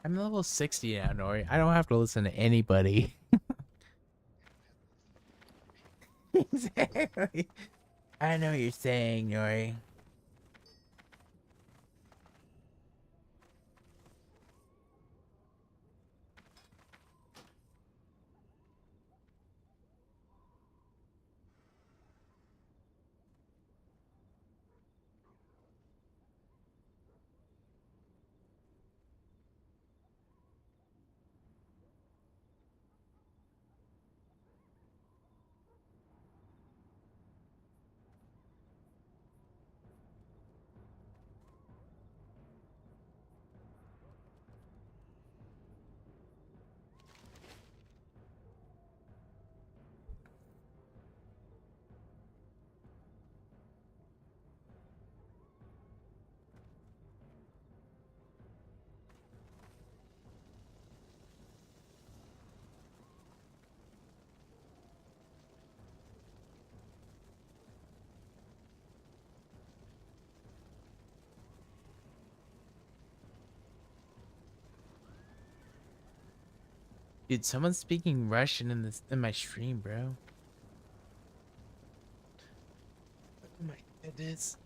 I'm level 60 now, Nori. I don't have to listen to anybody. Exactly. I know what you're saying, Nori. Dude, someone's speaking Russian in my stream, bro. Oh my goodness.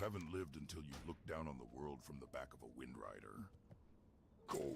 haven't lived until you look down on the world from the back of a Wind Rider. Go.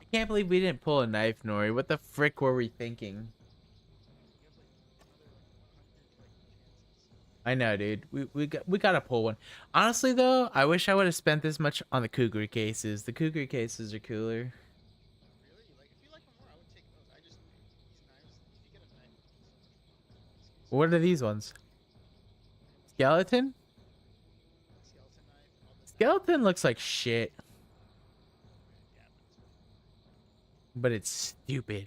I can't believe we didn't pull a knife, Nori. What the frick were we thinking? I know, dude. We gotta pull one. Honestly, though, I wish I would have spent this much on the Kukri cases. The Kukri cases are cooler. What are these ones? Skeleton? Skeleton looks like shit, but it's stupid.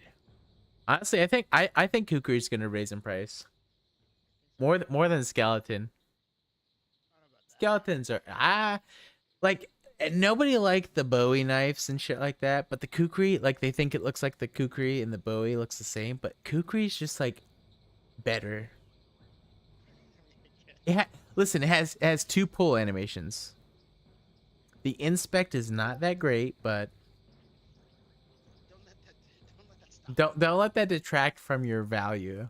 Honestly, I think Kukri's gonna raise in price more than skeleton. Skeletons are like nobody liked the Bowie knives and shit like that, but the Kukri, like they think it looks like the Kukri and the Bowie looks the same, but Kukri's just like better. Listen, it has two pull animations. The inspect is not that great, but Don't let that stop. don't let that detract from your value.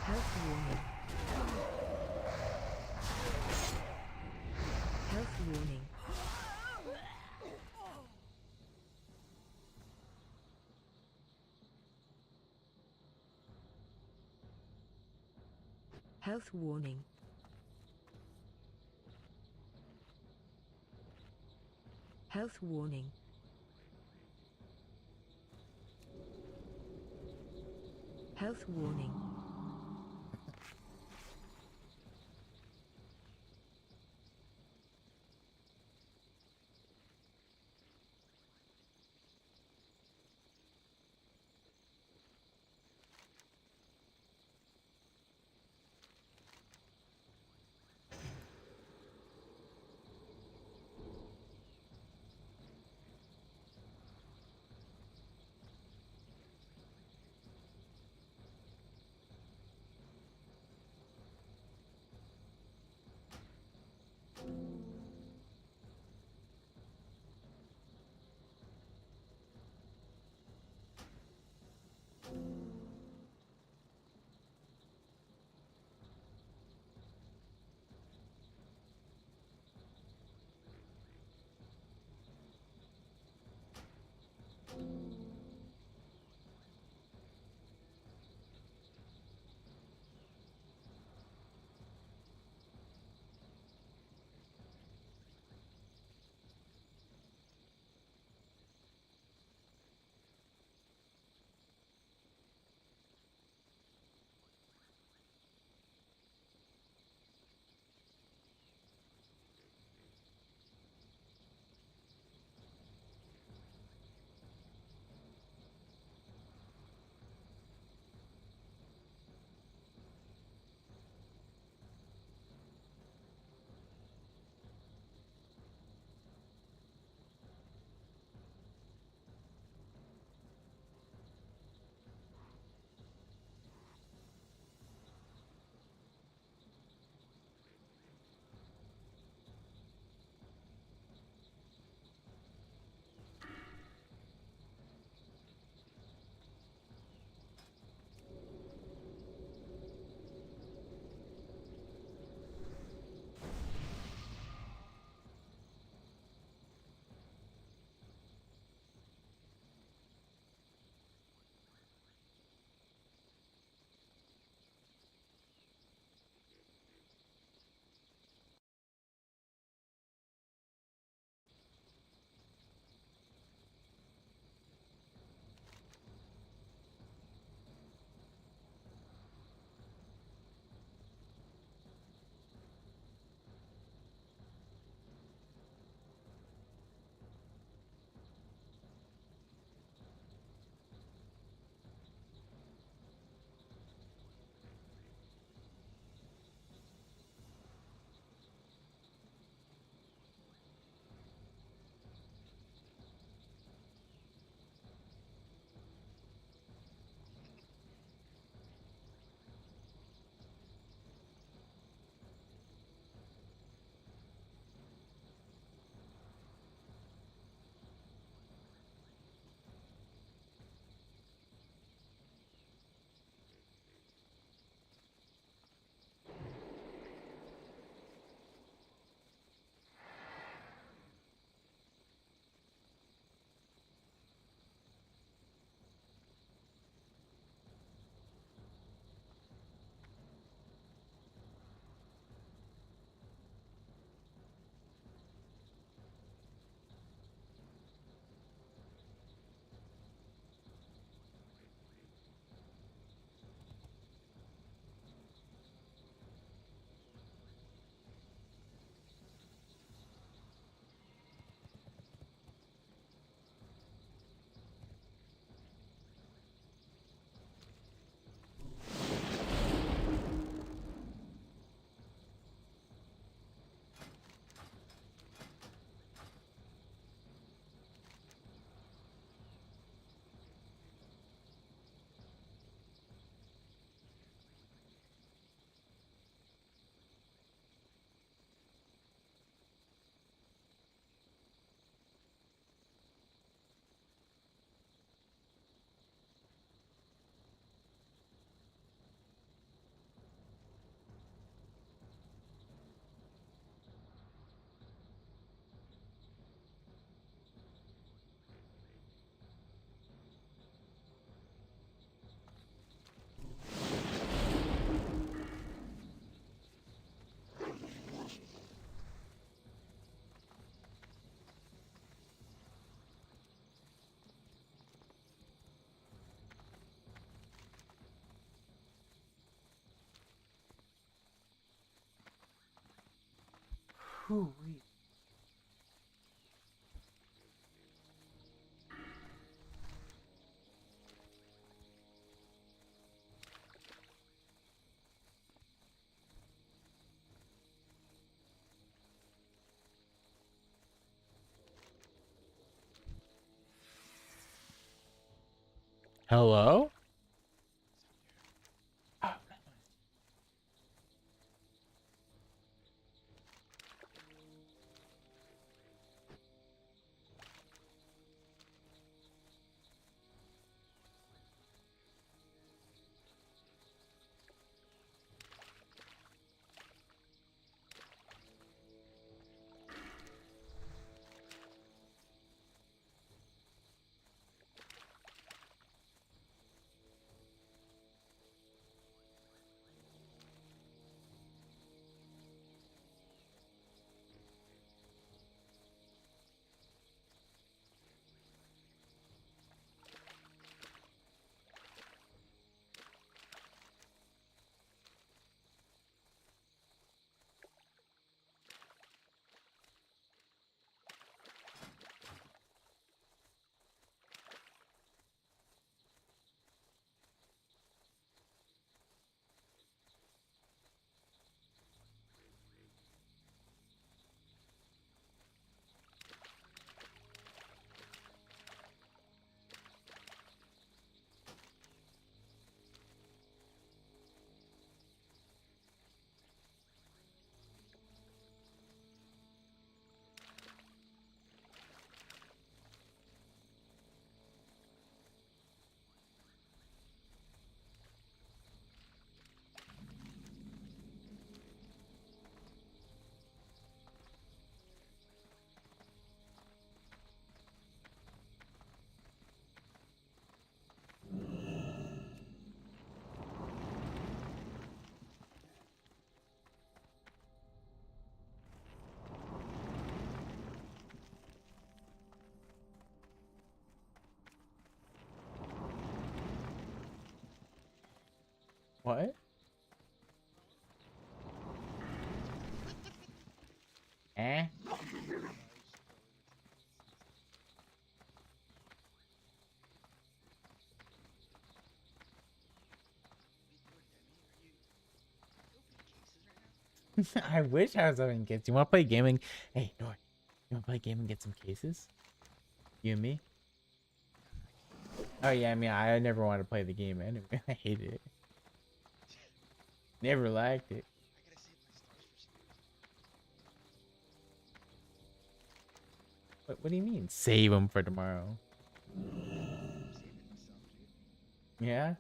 Health warning. Health warning. Health warning. Health warning. Health warning. Hoo-wee. Hello? Oh, no. What? Eh? I wish I was opening kids. You want to play gaming? Hey, Nor, you want to play game and get some cases? You and me? Oh yeah, I mean, I never wanted to play the game anyway. I hated it. Never liked it. What do you mean? Save them for tomorrow. Yeah?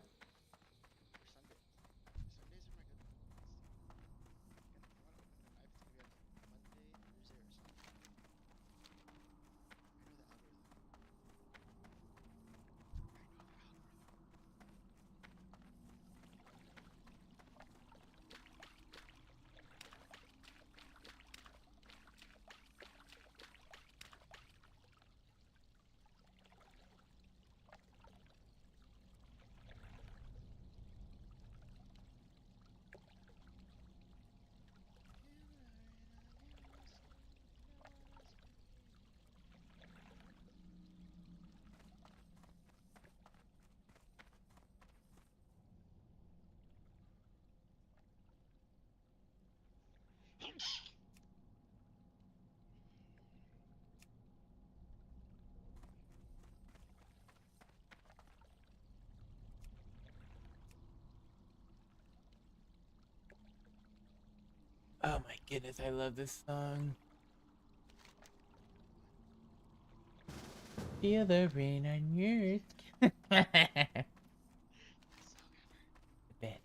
Oh my goodness, I love this song. Feel the rain on your skin. The best.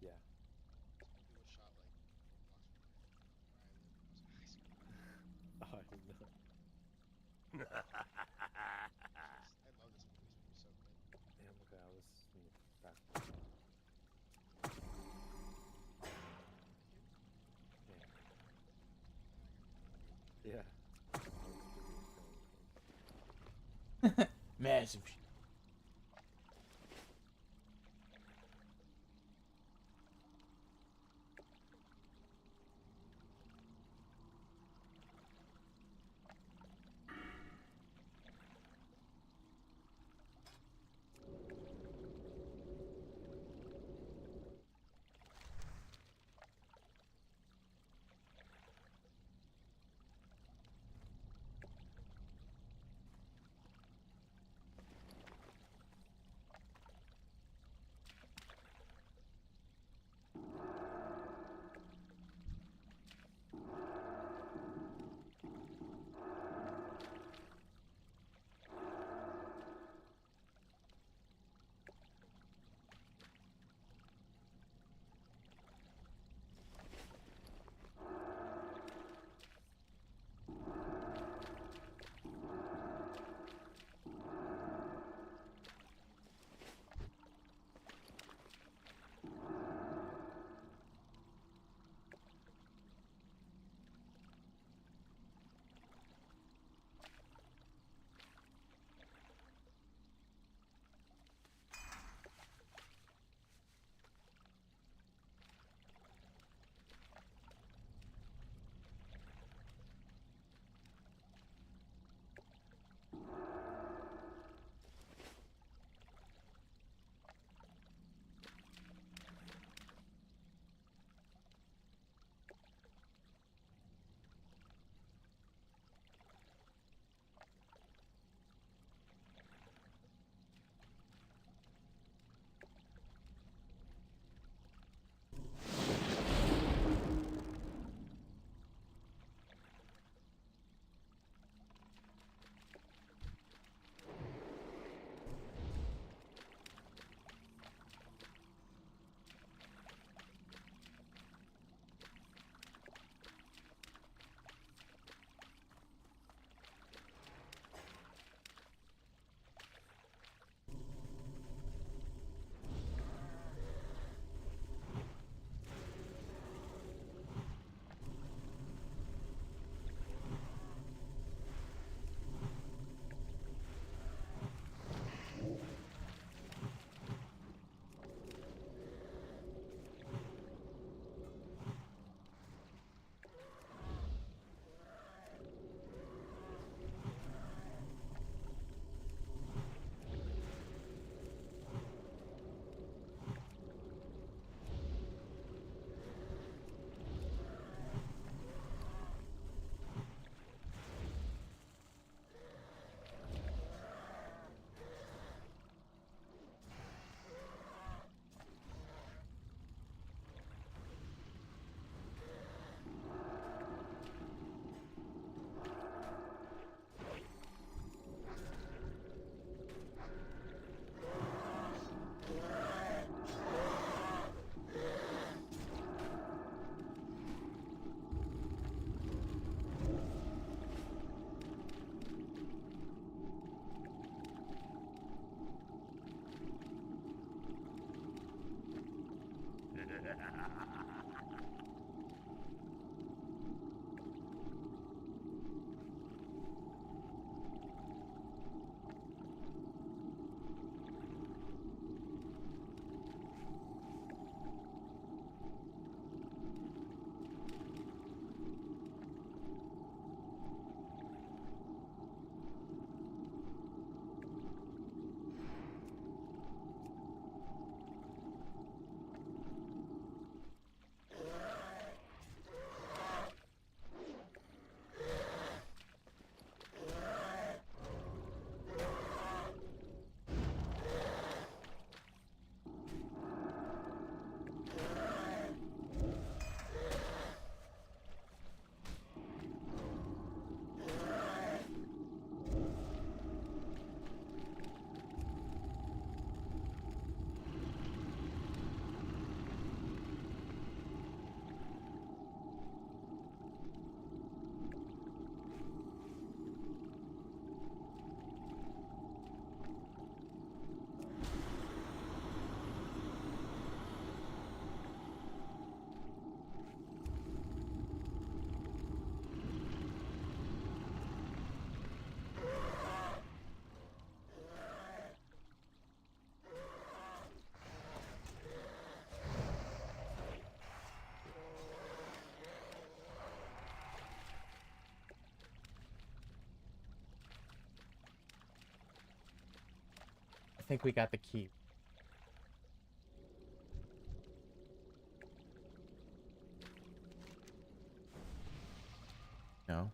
Yeah. Oh, I know. Damn, okay, I was back. Yeah. Massive. think we got the key. No.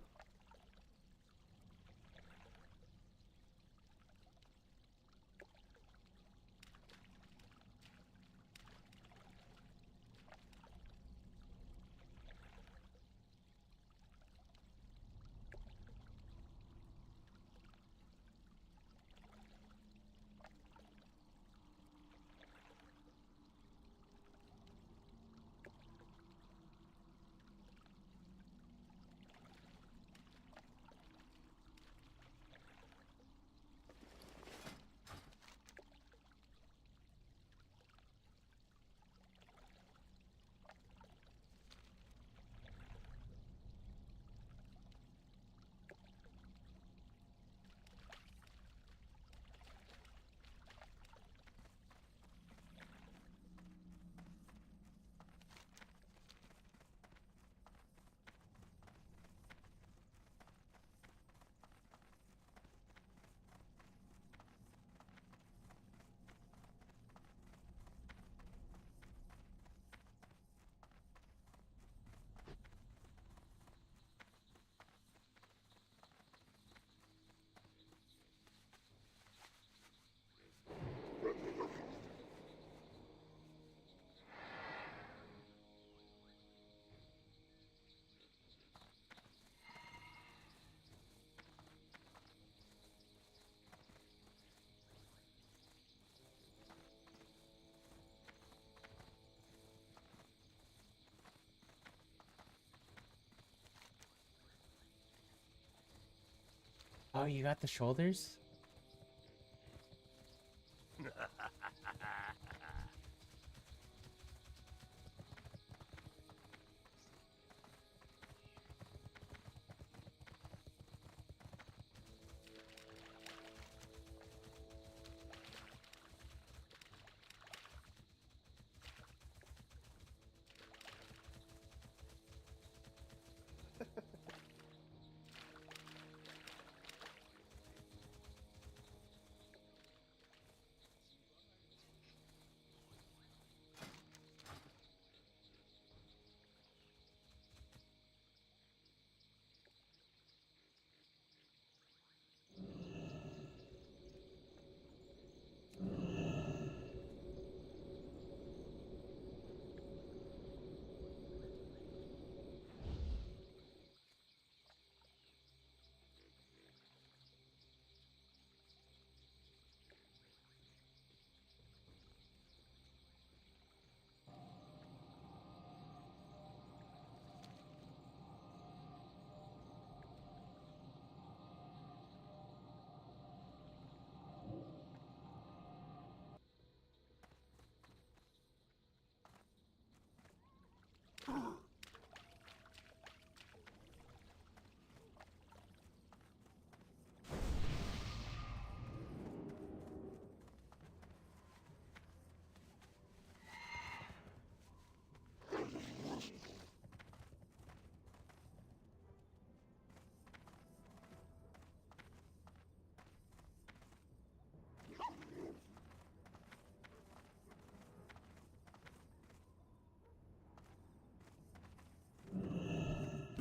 Oh, you got the shoulders?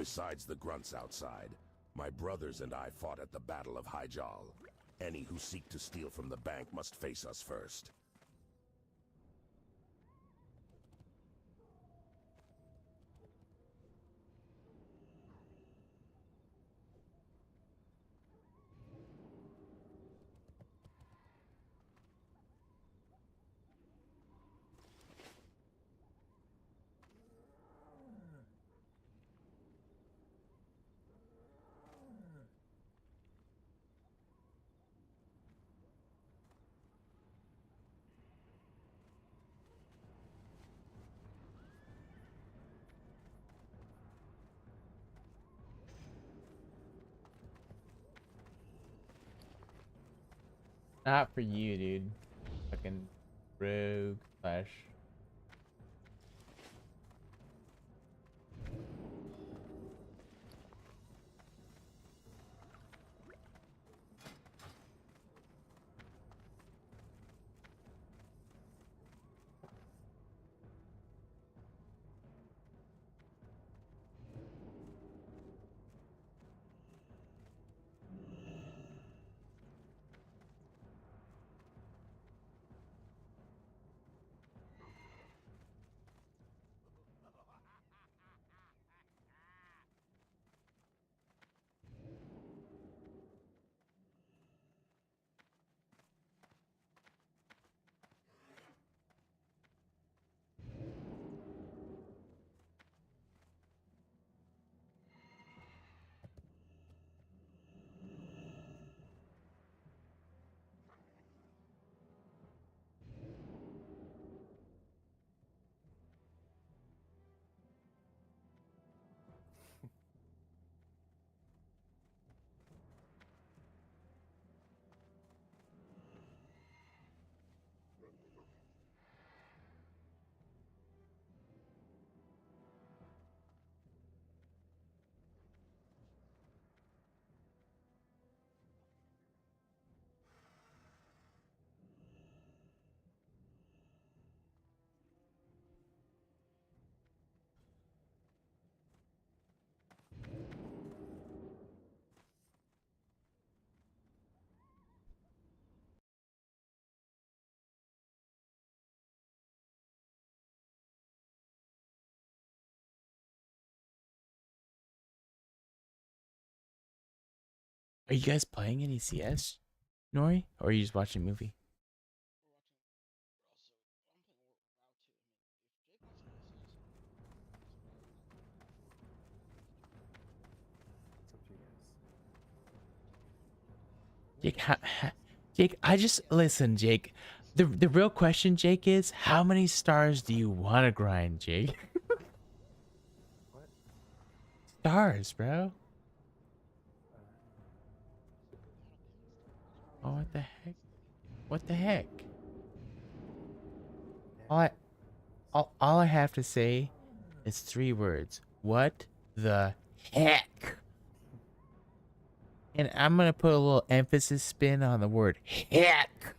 Besides the grunts outside, my brothers and I fought at the Battle of Hyjal. Any who seek to steal from the bank must face us first. Not for you, dude. Fucking rogue flesh. Are you guys playing any CS, Nori, or are you just watching a movie? It's up to you guys. Jake, Jake, I just listen, Jake. The real question, Jake, is how many stars do you want to grind, Jake? What? Stars, bro. Oh, what the heck? What the heck? All I have to say is 3 words. What the heck? And I'm gonna put a little emphasis spin on the word heck.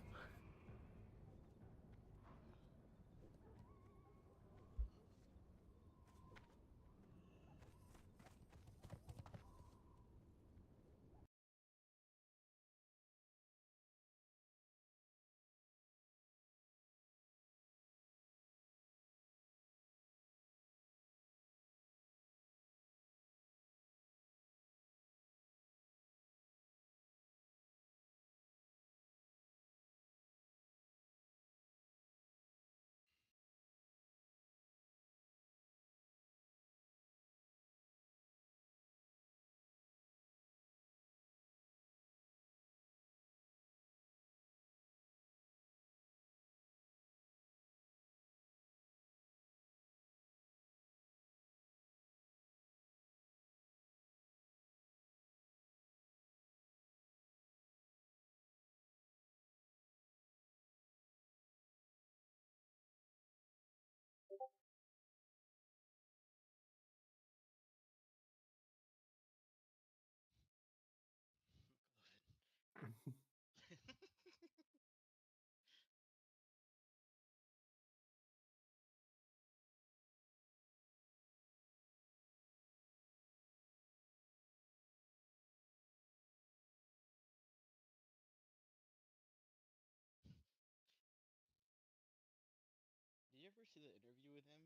Did you ever see the interview with him?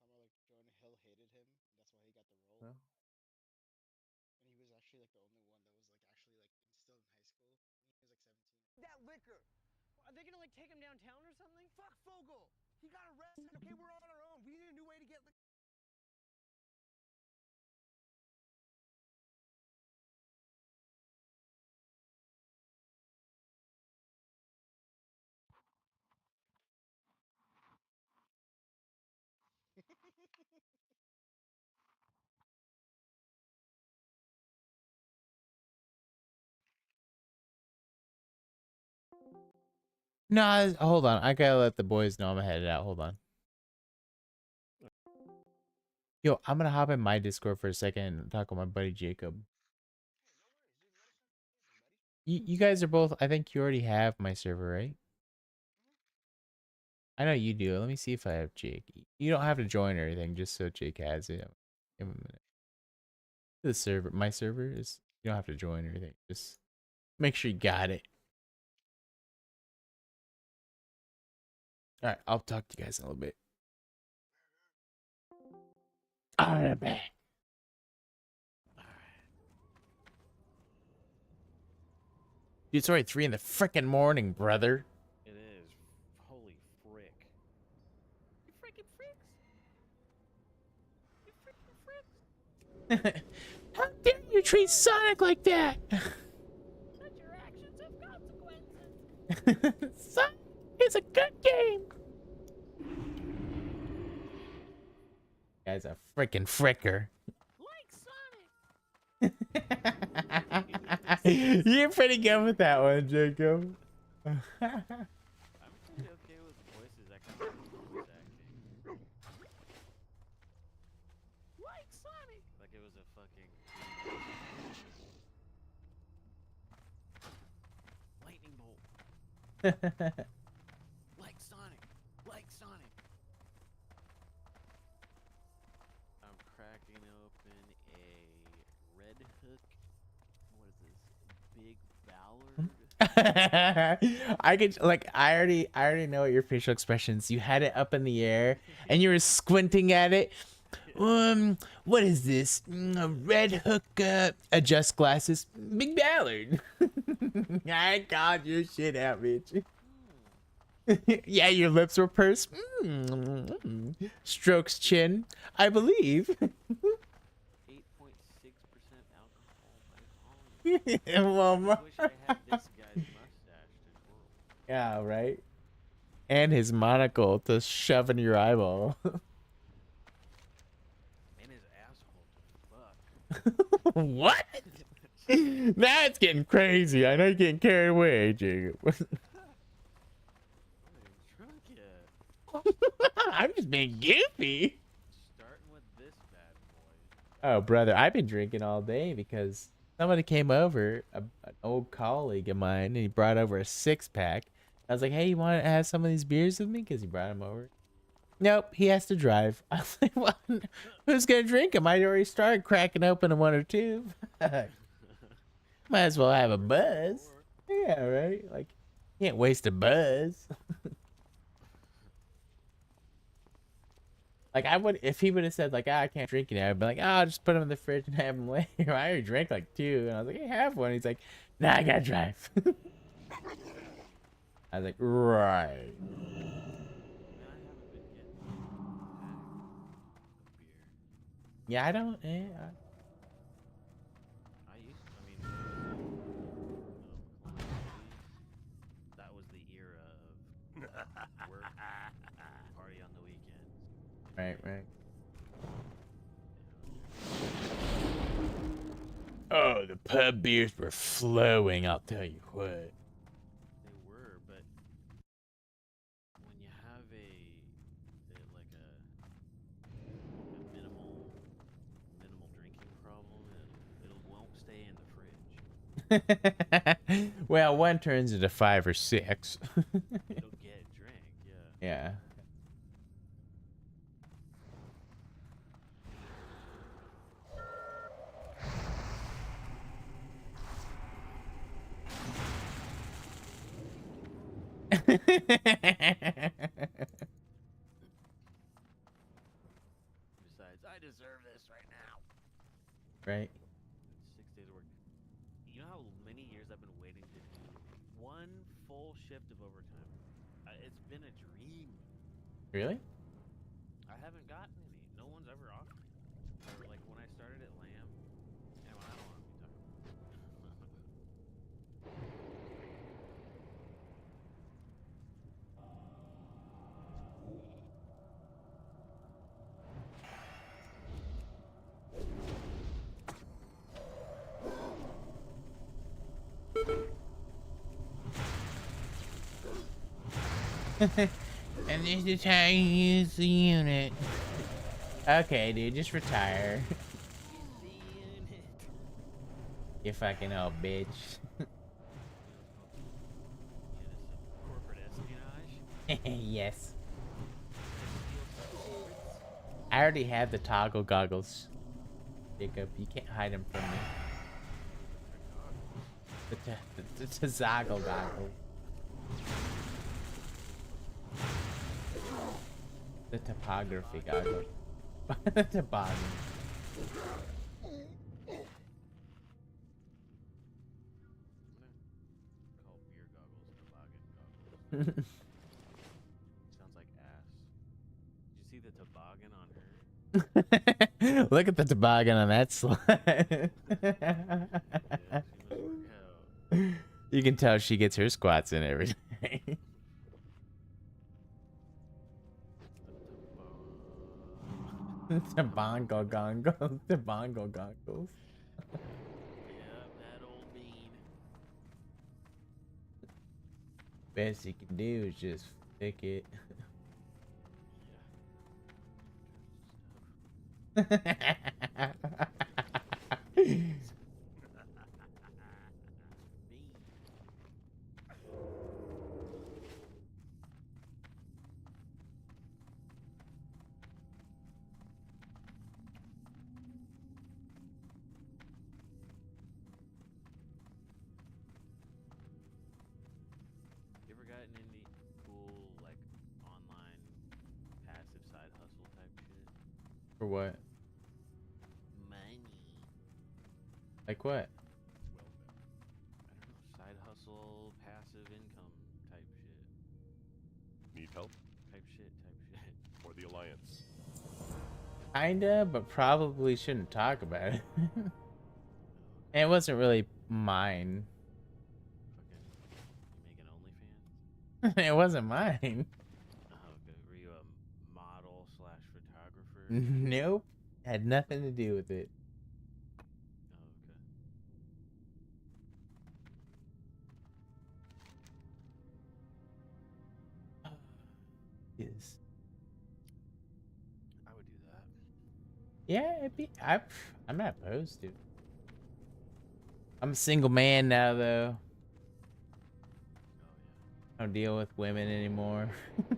How talking about like Jordan Hill hated him, and that's why he got the role. No? And he was actually like the only one that was like actually like instilled in high school. When he was like 17. That liquor. Are they gonna like take him downtown or something? Fuck Fogel. He got arrested. Okay, we're on our own. We need a new way to get. No, hold on. I gotta let the boys know I'm headed out. Hold on. Yo, I'm gonna hop in my Discord for a second and talk with my buddy Jacob. You guys are both. I think you already have my server, right? I know you do. Let me see if I have Jake. You don't have to join or anything, just so Jake has it. Give him a minute. The server, my server is. You don't have to join or anything. Just make sure you got it. All right, I'll talk to you guys in a little bit. All right, back. Dude, it's already 3 in the frickin' morning, brother. It is. Holy frick. You freaking freaks. You freaking freaks. How dare you treat Sonic like that? Such your actions have consequences. Sonic is a good game. Guy's a freaking fricker. Like Sonic. You're pretty good with that one, Jacob. I'm pretty okay with voices that kind of voice acting. Like Sonic. Like it was a fucking lightning bolt. Like Sonic. Like Sonic. I'm cracking open a Red Hook. What is this? Big Ballard. I could I already know what your facial expressions. You had it up in the air and you were squinting at it What is this? A red hook, adjust glasses. Big Ballard. I called your shit out, bitch. Yeah, your lips were pursed. Strokes chin, I believe. 8.6% alcohol by volume. Well, I wish I had this guy's mustache to twirl. yeah, right. And his monocle to shove in your eyeball. And his asshole to fuck. What? Now it's getting crazy. I know you're getting carried away, Jacob. I'm not even drunk yet. I'm just being goofy. Starting with this bad boy. Oh, brother, I've been drinking all day because somebody came over, an old colleague of mine, and he brought over a 6-pack. I was like, hey, you want to have some of these beers with me? Because he brought them over. Nope, he has to drive. I was like, well, who's going to drink them? I already started cracking open one or two. Might as well have a buzz. Yeah, right? Like, can't waste a buzz. Like, I would, if he would have said, like, I can't drink it, I'd be like, I'll just put them in the fridge and have them later. I already drank like 2, and I was like, hey, have one. He's like, nah, I gotta drive. I was like, right. Yeah, I don't, I used to, that was the era of work, party on the weekends. right. Oh, the pub beers were flowing, I'll tell you what. They were, but when you have a minimal drinking problem, it won't stay in the fridge. Well, one turns into 5 or 6. It'll get drank, yeah. Yeah. Besides, I deserve this right now. Right. 6 days of work. You know how many years I've been waiting to do one full shift of overtime? It's been a dream. Really? I haven't gotten any. No one's ever offered me. Or like when I started at Lamb. Yeah, well, I don't want to be talking And this is how you use the unit. Okay, dude, just retire. You fucking old bitch. corporate espionage. Yes. I already have the toggle goggles. Jacob, you can't hide them from me. The toggle goggles. The topography goggles. Toboggan. Call beer goggles toboggan goggles. Sounds like ass. Did you see the toboggan on her? Look at the toboggan on that slide. Yeah, she must work out. You can tell she gets her squats in every day. The bongo gongos. The bongo goggles. Yeah, that old bean. Best you can do is just pick it. You ever gotten any cool, like, online passive side hustle type shit? For what? Money. Like what? I don't know, side hustle, passive income type shit. Need help? Type shit. For the Alliance. Kinda, but probably shouldn't talk about it. And it wasn't really mine. Fucking, you making OnlyFans? It wasn't mine. Oh, okay. Were you a model slash photographer? Nope. Had nothing to do with it. Oh, okay. Yes. I would do that. Yeah, I'm not opposed to it. I'm a single man now, though. Oh, yeah. I don't deal with women anymore. See.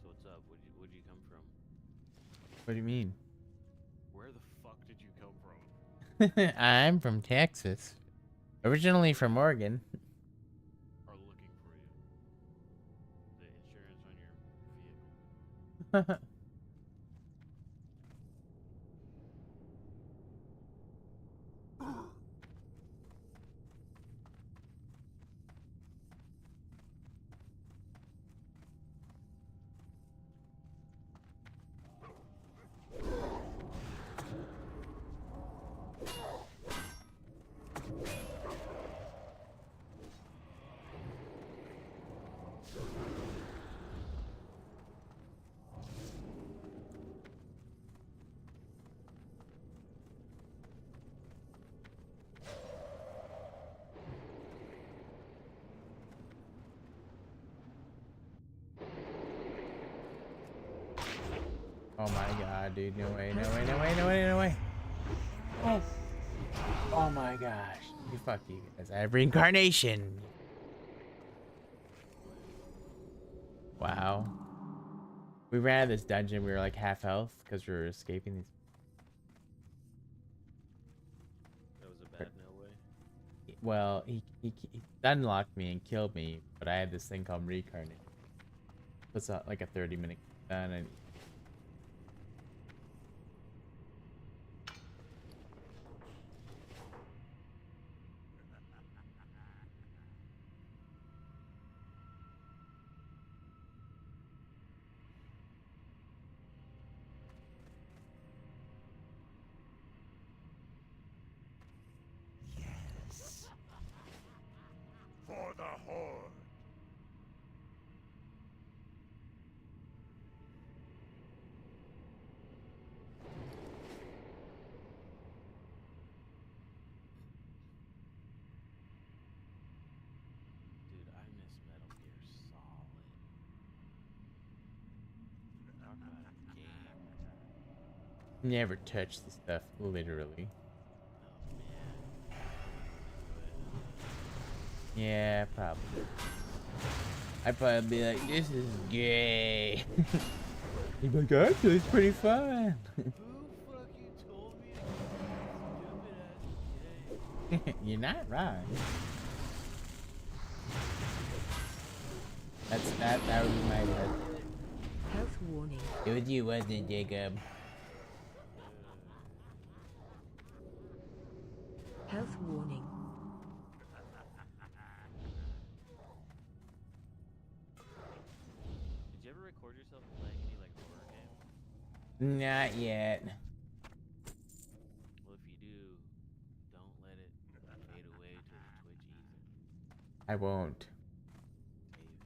So what's up? Where'd you come from? What do you mean? Where the fuck did you come from? I'm from Texas. Originally from Oregon. Are looking for you. The insurance on your vehicle. Oh my god, dude. No way, no way, no way, no way, no way. Oh. Oh my gosh. You fuck you guys. I have reincarnation. Wow. We ran out of this dungeon. We were like half health because we were escaping these. That was a bad no way. Well, he unlocked me and killed me, but I had this thing called reincarnate. It's like a 30-minute done, and For the Horde. Dude, I miss Metal Gear Solid. Talk about a game. never touched the stuff, literally. Oh man. Yeah, probably. I'd probably be like, this is gay. He'd be like, actually, it's pretty fun. Who fucking told me to stupid ass gay? You're not wrong. That would be my bad. Health warning. It was you, wasn't it, Jacob? Health warning. Did you ever record yourself playing any like horror game? Not yet. Well, if you do, don't let it fade away to the Twitch ether. I won't. Save it.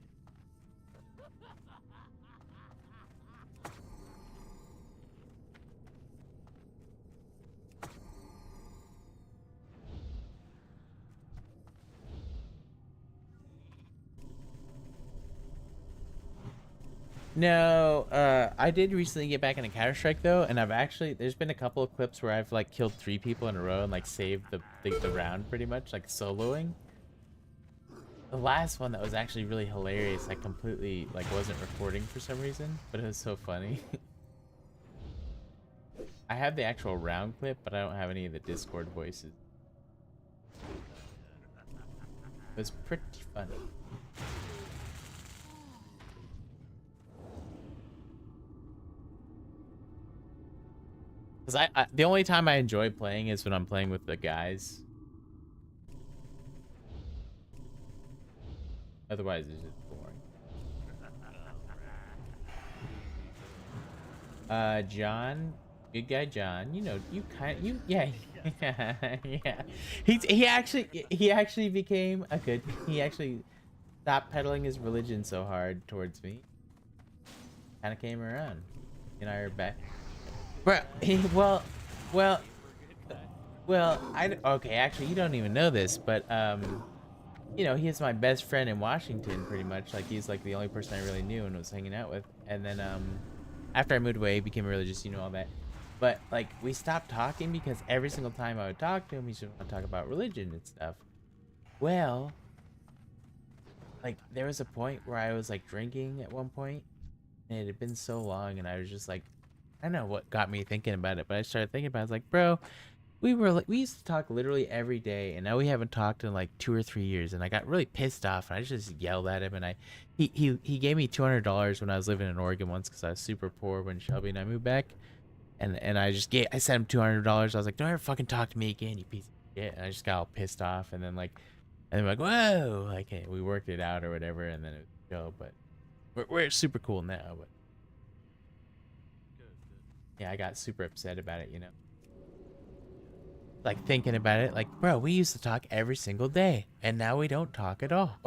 No, I did recently get back into Counter-Strike though, and there's been a couple of clips where I've like killed 3 people in a row and like saved the round pretty much, like soloing. The last one that was actually really hilarious, I completely like wasn't recording for some reason, but it was so funny. I have the actual round clip, but I don't have any of the Discord voices. It was pretty funny. Cause I the only time I enjoy playing is when I'm playing with the guys. Otherwise, it's just boring. John, good guy, John. You know, yeah, yeah. He actually became a good. He actually stopped peddling his religion so hard towards me. Kind of came around. You and I are back. Bro, well, okay, actually, you don't even know this, but, you know, he is my best friend in Washington, pretty much. Like, he's, like, the only person I really knew and was hanging out with. And then, after I moved away, he became religious, you know, all that. But, like, we stopped talking because every single time I would talk to him, he just want to talk about religion and stuff. Well, like, there was a point where I was, like, drinking at one point, and it had been so long, and I was just, like, I don't know what got me thinking about it, but I started thinking about it. I was like, bro, we used to talk literally every day, and now we haven't talked in like 2 or 3 years, and I got really pissed off, and I just yelled at him, and he gave me $200 when I was living in Oregon once because I was super poor when Shelby and I moved back, and I sent him $200. I was like, don't ever fucking talk to me again, you piece of shit. And I just got all pissed off, and then like whoa, like hey, we worked it out or whatever, and then it was chill, but we're super cool now, but yeah, I got super upset about it, you know. Like thinking about it, like, bro, we used to talk every single day, and now we don't talk at all.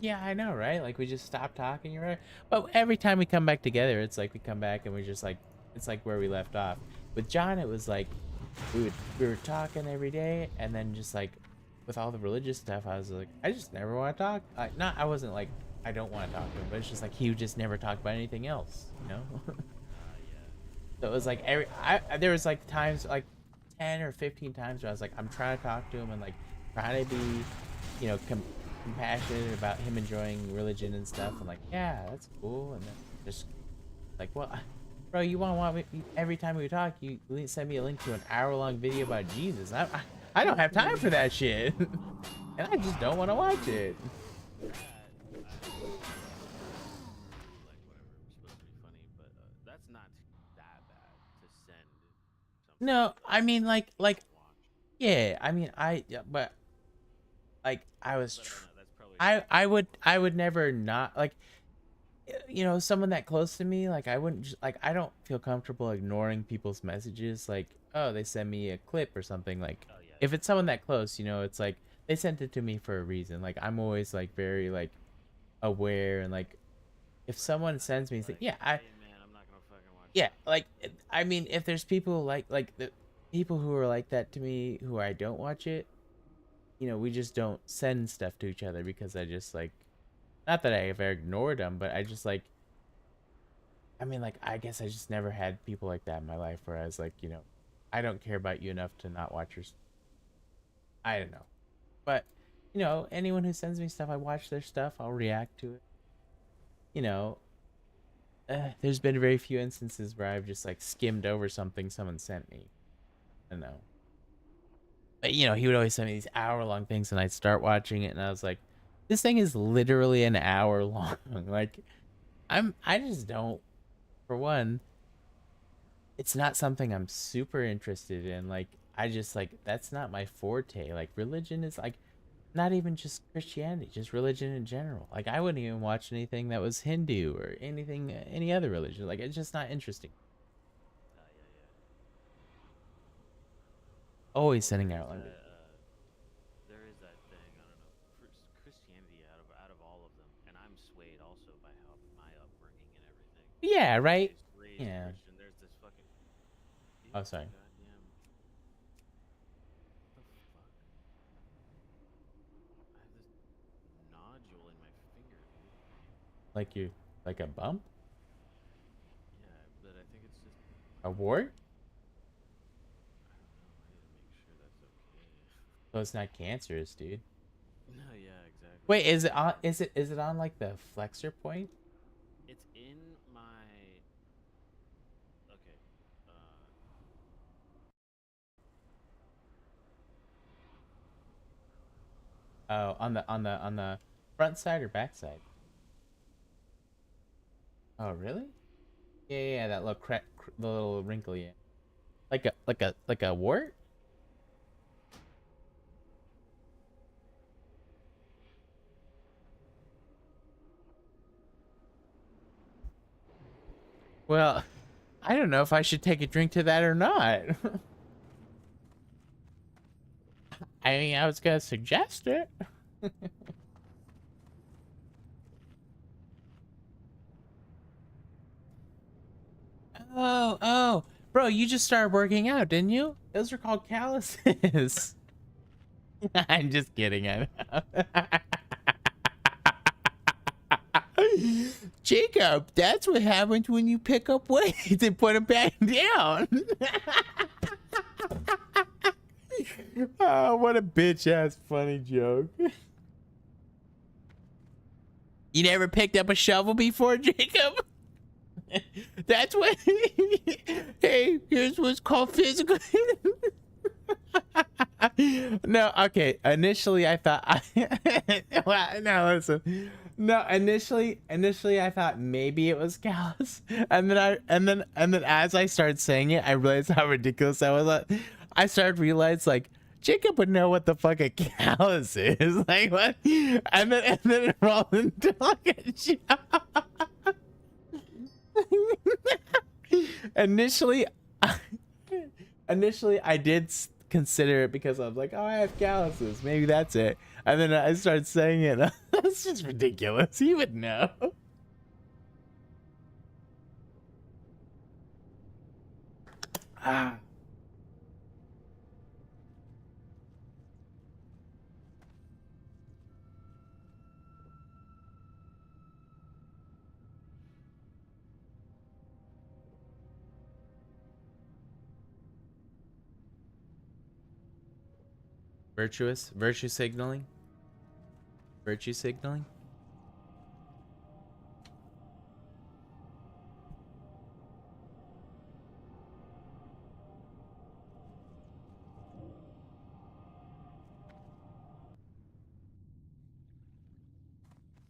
Yeah, I know, right? Like we just stopped talking, you're right. But every time we come back together, it's like we come back and we just like it's like where we left off. With John, it was like we were talking every day, and then just like with all the religious stuff, I was like, I just never want to talk. Not I wasn't like I don't want to talk to him, but it's just like he would just never talk about anything else, you know? So it was like there was like times like 10 or 15 times where I was like I'm trying to talk to him and like trying to be, you know, compassionate about him enjoying religion and stuff. I'm like, yeah, that's cool. And then just like, well, bro, you want me every time we talk, you send me a link to an hour-long video about Jesus. I don't have time for that shit, and I just don't want to watch it. That's not that bad to send something No, I mean watch. yeah, I mean yeah, but like I was, But I don't know. That's probably I would never not like, you know, someone that close to me, like I wouldn't just like I don't feel comfortable ignoring people's messages. Like, oh, they send me a clip or something. Like, oh yeah, if it's someone that close, you know, it's like they sent it to me for a reason. Like, I'm always like very like aware and like if someone sends me, like, yeah, hey man, I'm not gonna fucking watch yeah, that. like I mean, if there's people like the people who are like that to me who I don't watch it, you know, we just don't send stuff to each other because I just like, not that I ever ignored them, but I just like, I mean, like, I guess I just never had people like that in my life where I was like, you know, I don't care about you enough to not watch your. I don't know, but you know, anyone who sends me stuff, I watch their stuff. I'll react to it. You know, there's been very few instances where I've just like skimmed over something someone sent me. I don't know. But you know, he would always send me these hour-long things, and I'd start watching it, and I was like, this thing is literally an hour long. Like, I just don't. For one, it's not something I'm super interested in. Like, I just like that's not my forte. Like, religion is like not even just Christianity, just religion in general. Like, I wouldn't even watch anything that was Hindu or anything, any other religion. Like, it's just not interesting. Yeah. Always Well, sending out like, there is that thing. I don't know. Christianity out of all of them, and I'm swayed also by how my upbringing and everything. yeah, right, Raised yeah. Christian. There's this fucking. Oh, sorry. Goddamn. What the fuck? I have this nodule in my finger, dude. Like you, like a bump, Yeah, but I think it's just. a wart. I don't know. I need to make sure that's okay. So it's not cancerous, dude. No, yeah, exactly. Wait, is it on? Is it on like the flexor point? It's in my. Okay. Oh, on the front side or back side? Oh, really? Yeah, yeah, yeah, that little the little wrinkle, yeah. Like a wart? Well, I don't know if I should take a drink to that or not. I mean, I was gonna suggest it. Oh, bro, you just started working out, didn't you? Those are called calluses. I'm just kidding. I know. Jacob, that's what happens when you pick up weights and put them back down. Oh, what a bitch ass funny joke. You never picked up a shovel before, Jacob? That's what. Hey, here's what's called physical. No, okay. Initially, I thought. Well, no, listen. No, initially, I thought maybe it was callous, and then as I started saying it, I realized how ridiculous I was. I started to realize like Jacob would know what the fuck a callus is. Like what? And then it rolled into like a joke. initially, I did consider it because I was like, oh, I have calluses. Maybe that's it. And then I started saying it. That's just ridiculous. He would know. Ah. Virtue signaling. Virtue signaling.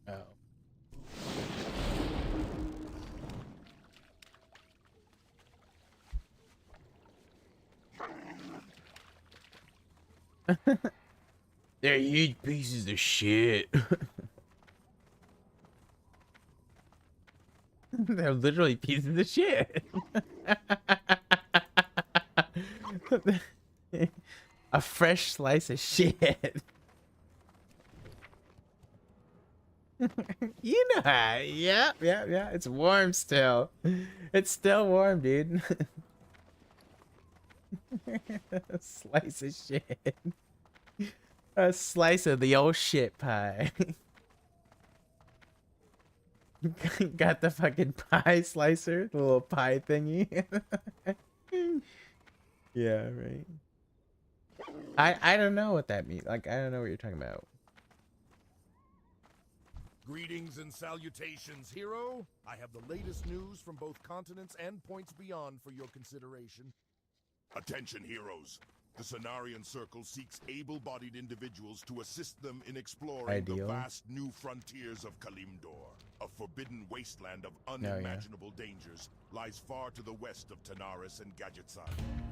Oh. They're huge pieces of shit. They're literally pieces of shit. A fresh slice of shit. You know how. Yeah. It's warm still. It's still warm, dude. A slice of shit. A slice of the old shit pie. Got the fucking pie slicer, the little pie thingy. Yeah, right. I don't know what that means. Like I don't know what you're talking about. Greetings and salutations, hero. I have the latest news from both continents and points beyond for your consideration. Attention, heroes. The Cenarian Circle seeks able-bodied individuals to assist them in exploring the vast new frontiers of Kalimdor. A forbidden wasteland of unimaginable dangers lies far to the west of Tanaris and Gadgetsan,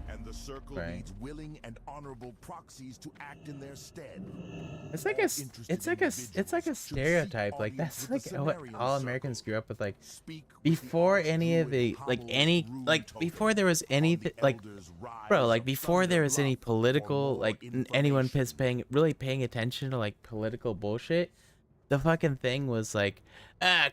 and the Circle needs willing and honorable proxies to act in their stead. It's like a stereotype. Like that's like what all Americans grew up with. Like before any of the before there was anything like, bro, like before there was any political like anyone really paying attention to like political bullshit. The fucking thing was like,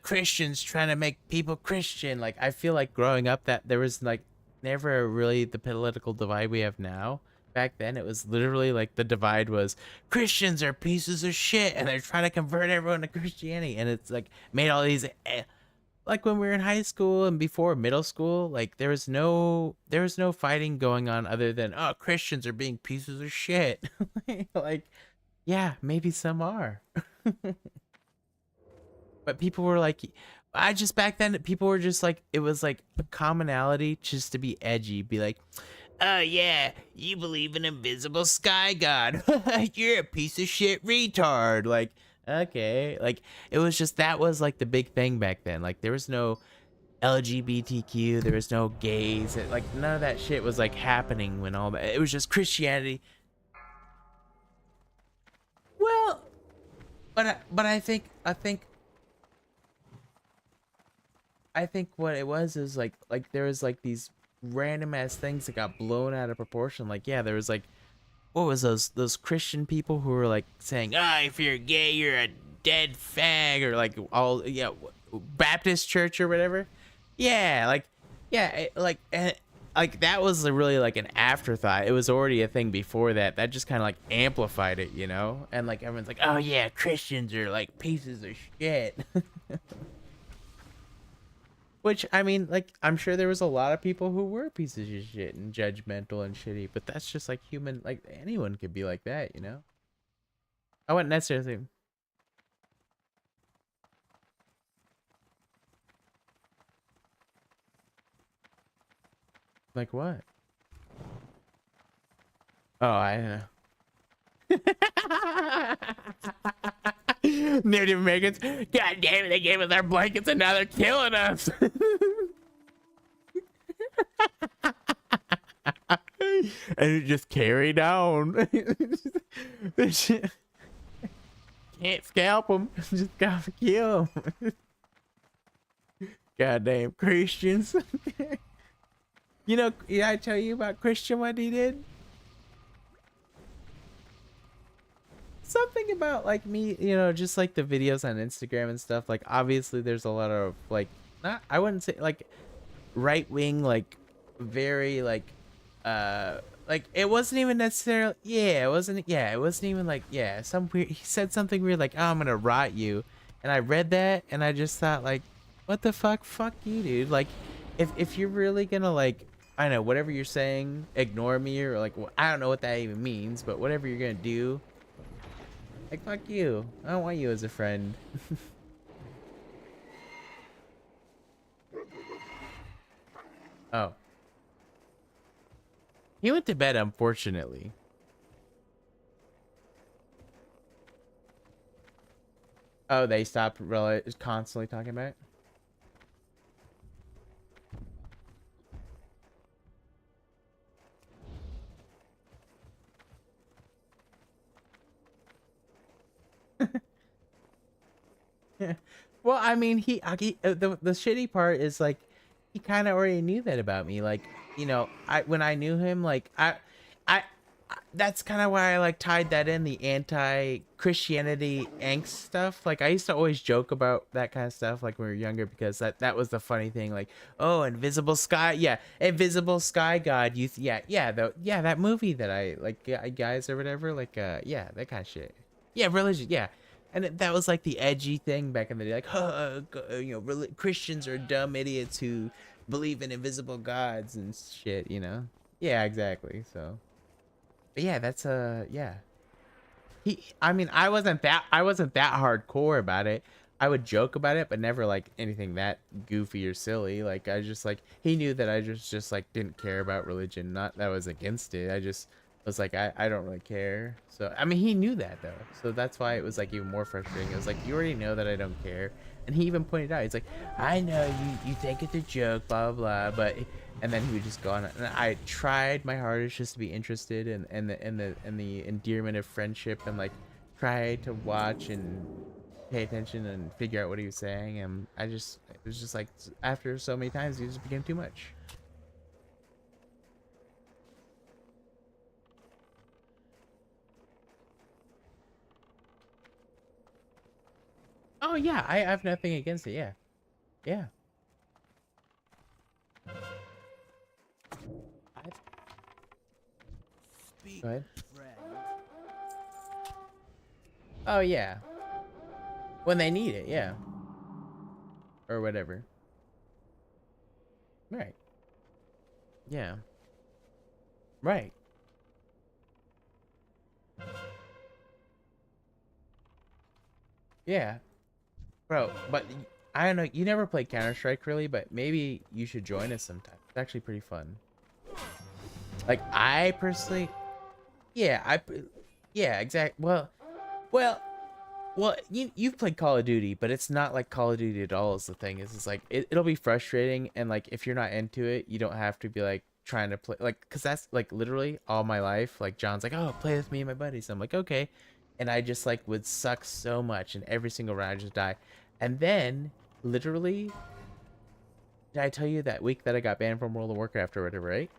Christians trying to make people Christian. Like I feel like growing up that there was like never really the political divide we have now. Back then it was literally like the divide was Christians are pieces of shit and they're trying to convert everyone to Christianity, and it's like made all these like when we were in high school and before middle school, like there was no fighting going on other than Christians are being pieces of shit. Like Yeah, maybe some are. But people were like, I just back then people were just like, it was like a commonality just to be edgy, be like, oh yeah, you believe in invisible sky god. You're a piece of shit retard. Like, okay, like it was just that was like the big thing back then. Like there was no LGBTQ, there was no gays, like none of that shit was like happening when all that. It was just Christianity. Well, but I think what it was is like there was like these random ass things that got blown out of proportion. Like yeah, there was like what was those Christian people who were like saying, ah, if you're gay, you're a dead fag, or like all yeah, Baptist church or whatever. Yeah, like yeah, like that was really like an afterthought. It was already a thing before that. That just kind of like amplified it, you know. And like everyone's like, oh yeah, Christians are like pieces of shit. Which I mean, like I'm sure there was a lot of people who were pieces of shit and judgmental and shitty, but that's just like human. Like anyone could be like that, you know. I wouldn't necessarily. Like what? Oh, I don't know. Native Americans. God damn it! They gave us our blankets and now they're killing us. And it just carried on. Can't scalp them. Just gotta kill them. Goddamn Christians. You know, yeah, I tell you about Christian what he did? Something about like me, you know, just like the videos on Instagram and stuff. Like obviously there's a lot of like not I wouldn't say like right wing, like very like it wasn't even necessarily it wasn't even like some weird he said something weird like, oh, I'm gonna rot you, and I read that and I just thought like, what the fuck you, dude. Like if you're really gonna like, I don't know, whatever you're saying, ignore me, or like I don't know what that even means, but whatever you're gonna do, like fuck you. I don't want you as a friend. Oh, he went to bed, unfortunately. Oh, they stopped really constantly talking about it. Well, I mean, the shitty part is like he kind of already knew that about me. Like, you know, when I knew him, like I that's kind of why I like tied that in the anti-Christianity angst stuff. Like I used to always joke about that kind of stuff like when we were younger, because that was the funny thing. Like, oh, invisible sky, invisible sky god. That movie that I like, guys or whatever. Like, yeah, that kind of shit. Yeah, religion. Yeah. And that was like the edgy thing back in the day, like, you know, Christians are dumb idiots who believe in invisible gods and shit, you know? Yeah, exactly. So, but yeah, that's yeah. I mean, I wasn't that hardcore about it. I would joke about it, but never like anything that goofy or silly. Like I just like, he knew that I just like didn't care about religion. Not that I was against it. I just was like, I don't really care. So I mean, he knew that though. So that's why it was like even more frustrating. It was like, you already know that I don't care. And he even pointed out, he's like, I know you think it's a joke, blah blah, but and then he would just go on. And I tried my hardest just to be interested in the endearment of friendship, and like try to watch and pay attention and figure out what he was saying. And it was just like, after so many times, it just became too much. Oh yeah, I have nothing against it. Yeah, yeah. Go ahead. Oh yeah, when they need it, yeah, or whatever. Right. Yeah. Right. Yeah, bro. But I don't know. You never played Counter-Strike really, but maybe you should join us sometime. It's actually pretty fun. Like I personally, yeah, yeah, exactly. Well, well, you've played Call of Duty, but it's not like Call of Duty at all. Is the thing is, it's like it'll be frustrating, and like if you're not into it, you don't have to be like trying to play like, cause that's like literally all my life. Like John's like, oh, play with me and my buddies. I'm like, okay, and I just like would suck so much, and every single round I just die, and then literally, did I tell you that week that I got banned from World of Warcraft or whatever, right?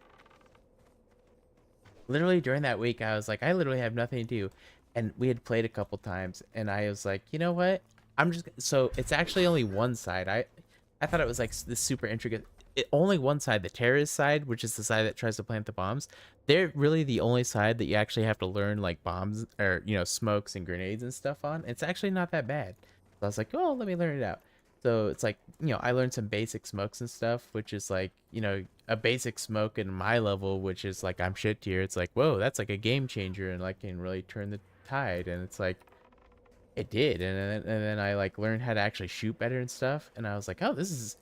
Literally during that week, I was like, I literally have nothing to do. And we had played a couple times, and I was like, you know what? I'm just so it's actually only one side. I thought it was like this super intricate. Only one side, the terrorist side, which is the side that tries to plant the bombs. They're really the only side that you actually have to learn like bombs or smokes and grenades and stuff on. It's actually not that bad. So I was like, oh, let me learn it out. So it's like, I learned some basic smokes and stuff, which is like, a basic smoke in my level, which is like, I'm shit tier. It's like, whoa, that's like a game changer and like can really turn the tide. And it's like, it did. And then I like learned how to actually shoot better and stuff. And I was like, oh, this is,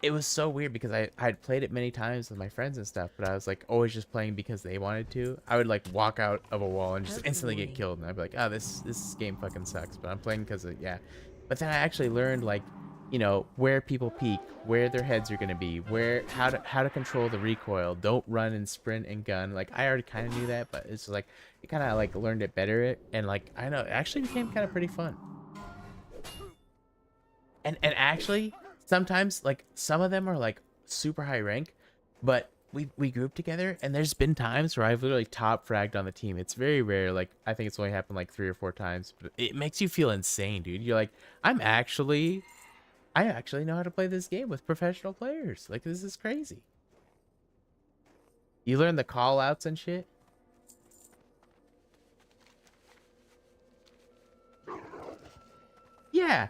it was so weird because I'd played it many times with my friends and stuff, but I was like always just playing because they wanted to. I would like walk out of a wall and just instantly get killed. And I'd be like, oh, this game fucking sucks, but I'm playing because of, yeah. But then I actually learned like, where people peek, where their heads are going to be, how to control the recoil. Don't run and sprint and gun. Like I already kind of knew that, but it's like it kind of like learned it better, and like I know it actually became kind of pretty fun. And actually sometimes like some of them are like super high rank, but we group together, and there's been times where I've literally top fragged on the team. It's very rare. Like I think it's only happened like 3 or 4 times, but it makes you feel insane, dude. You're like, I actually know how to play this game with professional players. Like, this is crazy. You learn the call outs and shit. Yeah.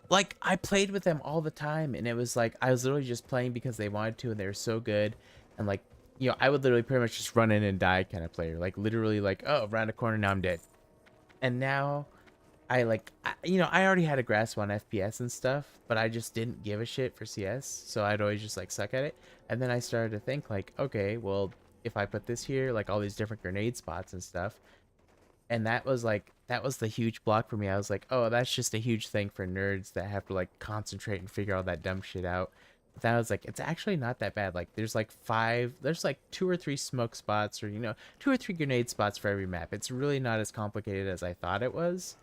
Like, I played with them all the time, and it was like, I was literally just playing because they wanted to, and they were so good. And like, I would literally pretty much just run in and die kind of player. Like, literally like, oh, around a corner, now I'm dead. And now I already had a grasp on FPS and stuff, but I just didn't give a shit for CS, so I'd always just like suck at it. And then I started to think like, okay, well, if I put this here, like all these different grenade spots and stuff, and that was the huge block for me. I was like, oh, that's just a huge thing for nerds that have to like concentrate and figure all that dumb shit out. But then I was like, it's actually not that bad. Like there's like 2 or 3 smoke spots, or 2 or 3 grenade spots for every map. It's really not as complicated as I thought it was.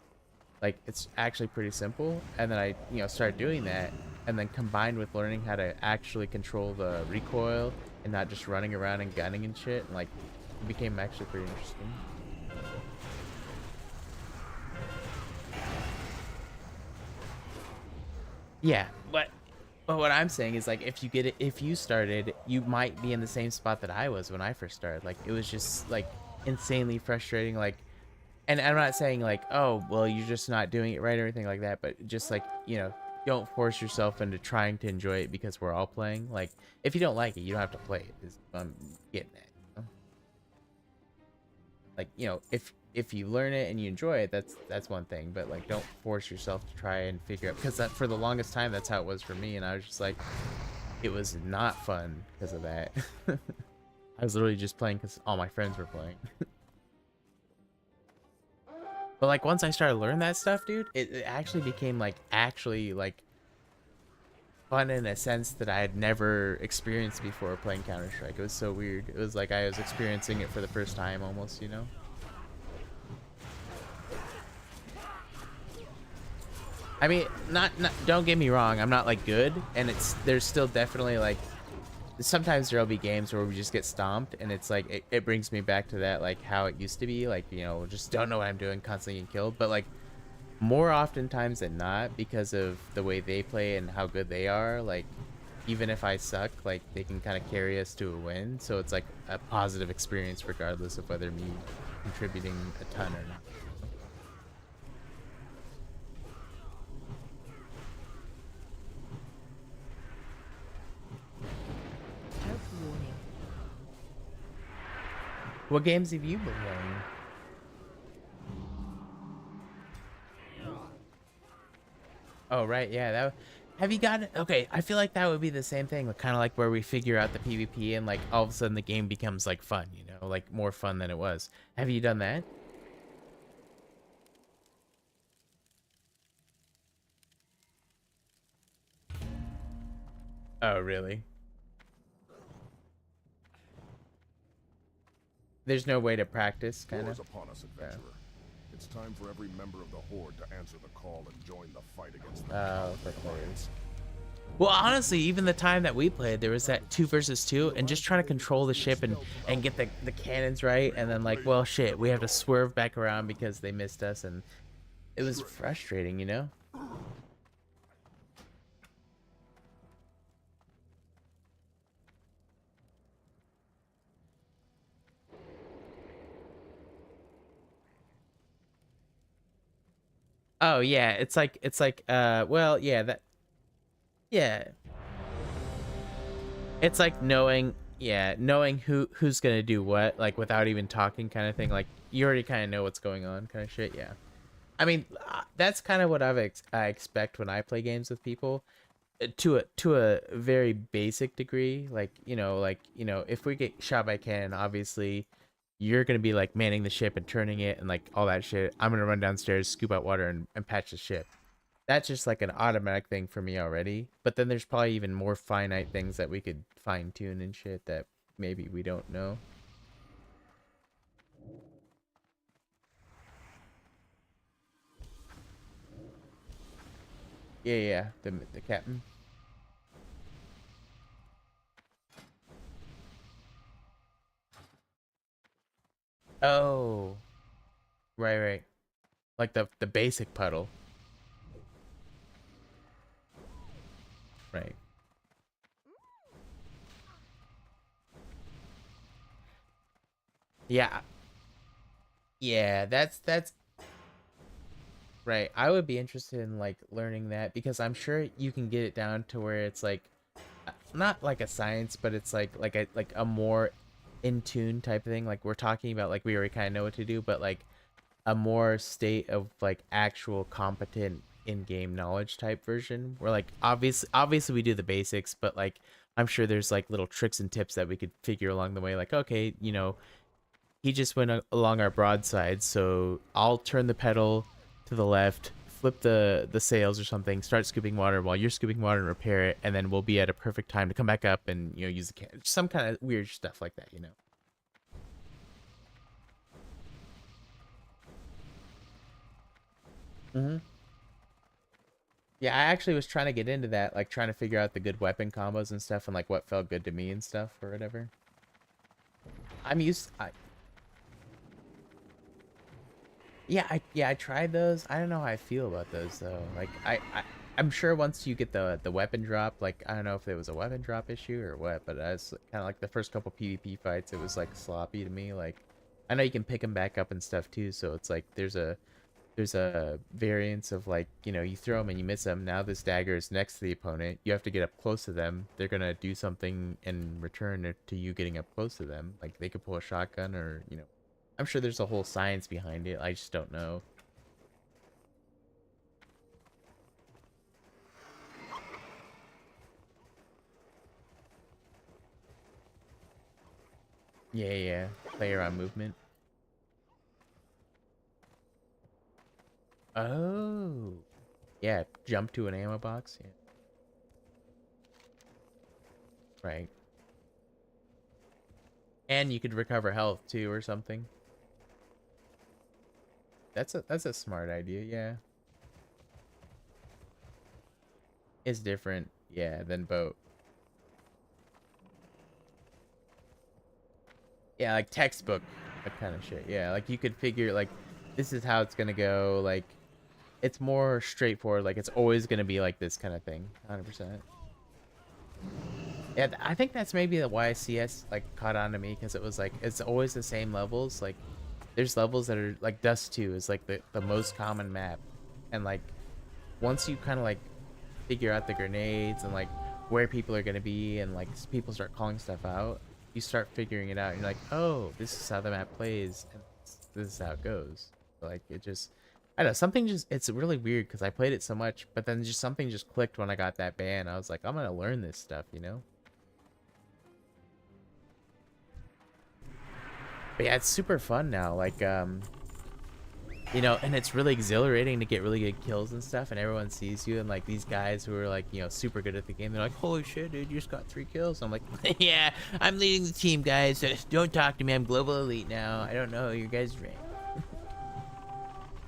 Like it's actually pretty simple. And then I started doing that, and then combined with learning how to actually control the recoil and not just running around and gunning and shit, and like it became actually pretty interesting. Yeah, but what I'm saying is like if you started, you might be in the same spot that I was when I first started. Like it was just like insanely frustrating. Like, and I'm not saying like, oh, well, you're just not doing it right or anything like that, but just like, don't force yourself into trying to enjoy it because we're all playing. Like, if you don't like it, you don't have to play it, is what I'm getting at. Like, if you learn it and you enjoy it, that's one thing, but like, don't force yourself to try and figure out, because that for the longest time, that's how it was for me, and I was just like, it was not fun because of that. I was literally just playing because all my friends were playing. But like once I started learning that stuff, dude, it actually became like fun in a sense that I had never experienced before playing Counter-Strike. It was so weird. It was like I was experiencing it for the first time almost, I mean, not don't get me wrong, I'm not like good, and there's still definitely like sometimes there'll be games where we just get stomped, and it's like it brings me back to that, like how it used to be, like just don't know what I'm doing, constantly getting killed. But like more oftentimes than not, because of the way they play and how good they are, like even if I suck, like they can kind of carry us to a win. So it's like a positive experience regardless of whether me contributing a ton or not. What games have you been playing? Oh right, yeah. Have you got it? Okay, I feel like that would be the same thing, kind of like where we figure out the PvP and like all of a sudden the game becomes like fun, you know, like more fun than it was. Have you done that? Oh really? There's no way to practice, kind War of. is upon us, adventurer. It's time for every member of the Horde to answer the call and join the fight against the For Cowardly players. Alliance. Well, honestly, even the time that we played, there was that 2 versus 2, and just trying to control the ship and get the cannons right, and then like, well, shit, we have to swerve back around because they missed us, and it was frustrating, you know. Oh yeah, it's like well yeah that yeah it's like knowing who's gonna do what, like without even talking, kind of thing. Like you already kind of know what's going on, kind of shit. Yeah, I mean that's kind of what I expect when I play games with people, to a very basic degree. Like if we get shot by cannon, obviously you're gonna be like manning the ship and turning it and like all that shit. I'm gonna run downstairs, scoop out water, and patch the ship. That's just like an automatic thing for me already. But then there's probably even more finite things that we could fine tune and shit that maybe we don't know. Yeah, the captain. Oh, right. Like the basic puddle. Right. Yeah. Yeah, that's right. I would be interested in like learning that because I'm sure you can get it down to where it's like not like a science, but it's like a more in tune type of thing. Like we're talking about, like we already kind of know what to do, but like a more state of like actual competent in-game knowledge type version where like obviously we do the basics, but like I'm sure there's like little tricks and tips that we could figure along the way, like okay, he just went along our broadside, so I'll turn the pedal to the left, flip the sails or something, start scooping water while you're scooping water and repair it, and then we'll be at a perfect time to come back up and use the can, some kind of weird stuff like that. Mm-hmm. Yeah, I actually was trying to get into that, like trying to figure out the good weapon combos and stuff, and like what felt good to me and stuff or whatever. I'm used. I tried those. I don't know how I feel about those though. Like I'm sure once you get the weapon drop, like I don't know if it was a weapon drop issue or what, but as kind of like the first couple PvP fights, it was like sloppy to me. Like I know you can pick them back up and stuff too, so it's like there's a variance of like you throw them and you miss them. Now this dagger is next to the opponent. You have to get up close to them. They're gonna do something in return to you getting up close to them. Like they could pull a shotgun or I'm sure there's a whole science behind it. I just don't know. Yeah. Play around movement. Oh. Yeah, jump to an ammo box. Yeah. Right. And you could recover health too or something. That's a smart idea, yeah. It's different, yeah, than boat. Yeah, like textbook that kind of shit. Yeah, like you could figure like this is how it's gonna go. Like it's more straightforward. Like it's always gonna be like this kind of thing. 100%. Yeah, I think that's maybe why CS like caught on to me because it was like it's always the same levels. Like there's levels that are like Dust 2 is like the most common map, and like once you kind of like figure out the grenades and like where people are gonna be and like people start calling stuff out, you start figuring it out. You're like, oh, this is how the map plays, and this is how it goes. Like it just, I know something just it's really weird because I played it so much, but then just something just clicked when I got that ban. I was like, I'm gonna learn this stuff, you know? But yeah, it's super fun now. Like, you know, and it's really exhilarating to get really good kills and stuff, and everyone sees you, and like these guys who are like, you know, super good at the game, they're like, holy shit, dude, you just got 3 kills. I'm like, yeah, I'm leading the team, guys, so don't talk to me, I'm global elite now, I don't know your guys' rank.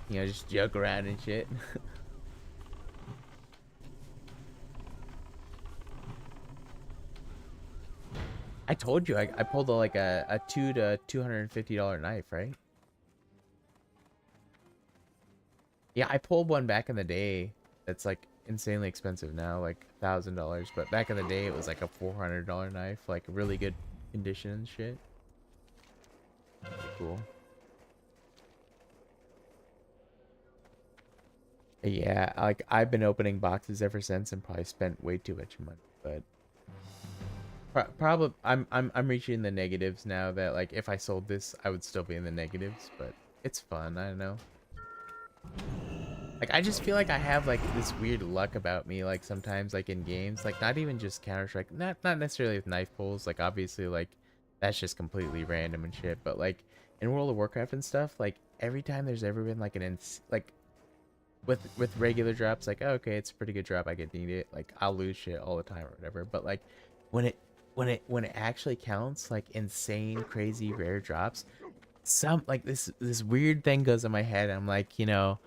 You know, just joke around and shit. I told you I pulled like a $2 to $250 knife, right? Yeah, I pulled one back in the day that's like insanely expensive now, like $1,000. But back in the day, it was like a $400 knife, like really good condition and shit. Pretty cool. Yeah, like I've been opening boxes ever since and probably spent way too much money. But probably I'm reaching the negatives now. That like if I sold this, I would still be in the negatives. But it's fun. I don't know. Like, I just feel like I have, like, this weird luck about me, like, sometimes, like, in games. Like, not even just Counter-Strike. Not necessarily with knife pulls. Like, obviously, like, that's just completely random and shit. But, like, in World of Warcraft and stuff, like, every time there's ever been, like, like, with regular drops, like, oh, okay, it's a pretty good drop. I could need it. Like, I'll lose shit all the time or whatever. But, like, when it actually counts, like, insane, crazy, rare drops, like, this weird thing goes in my head. I'm like, you know,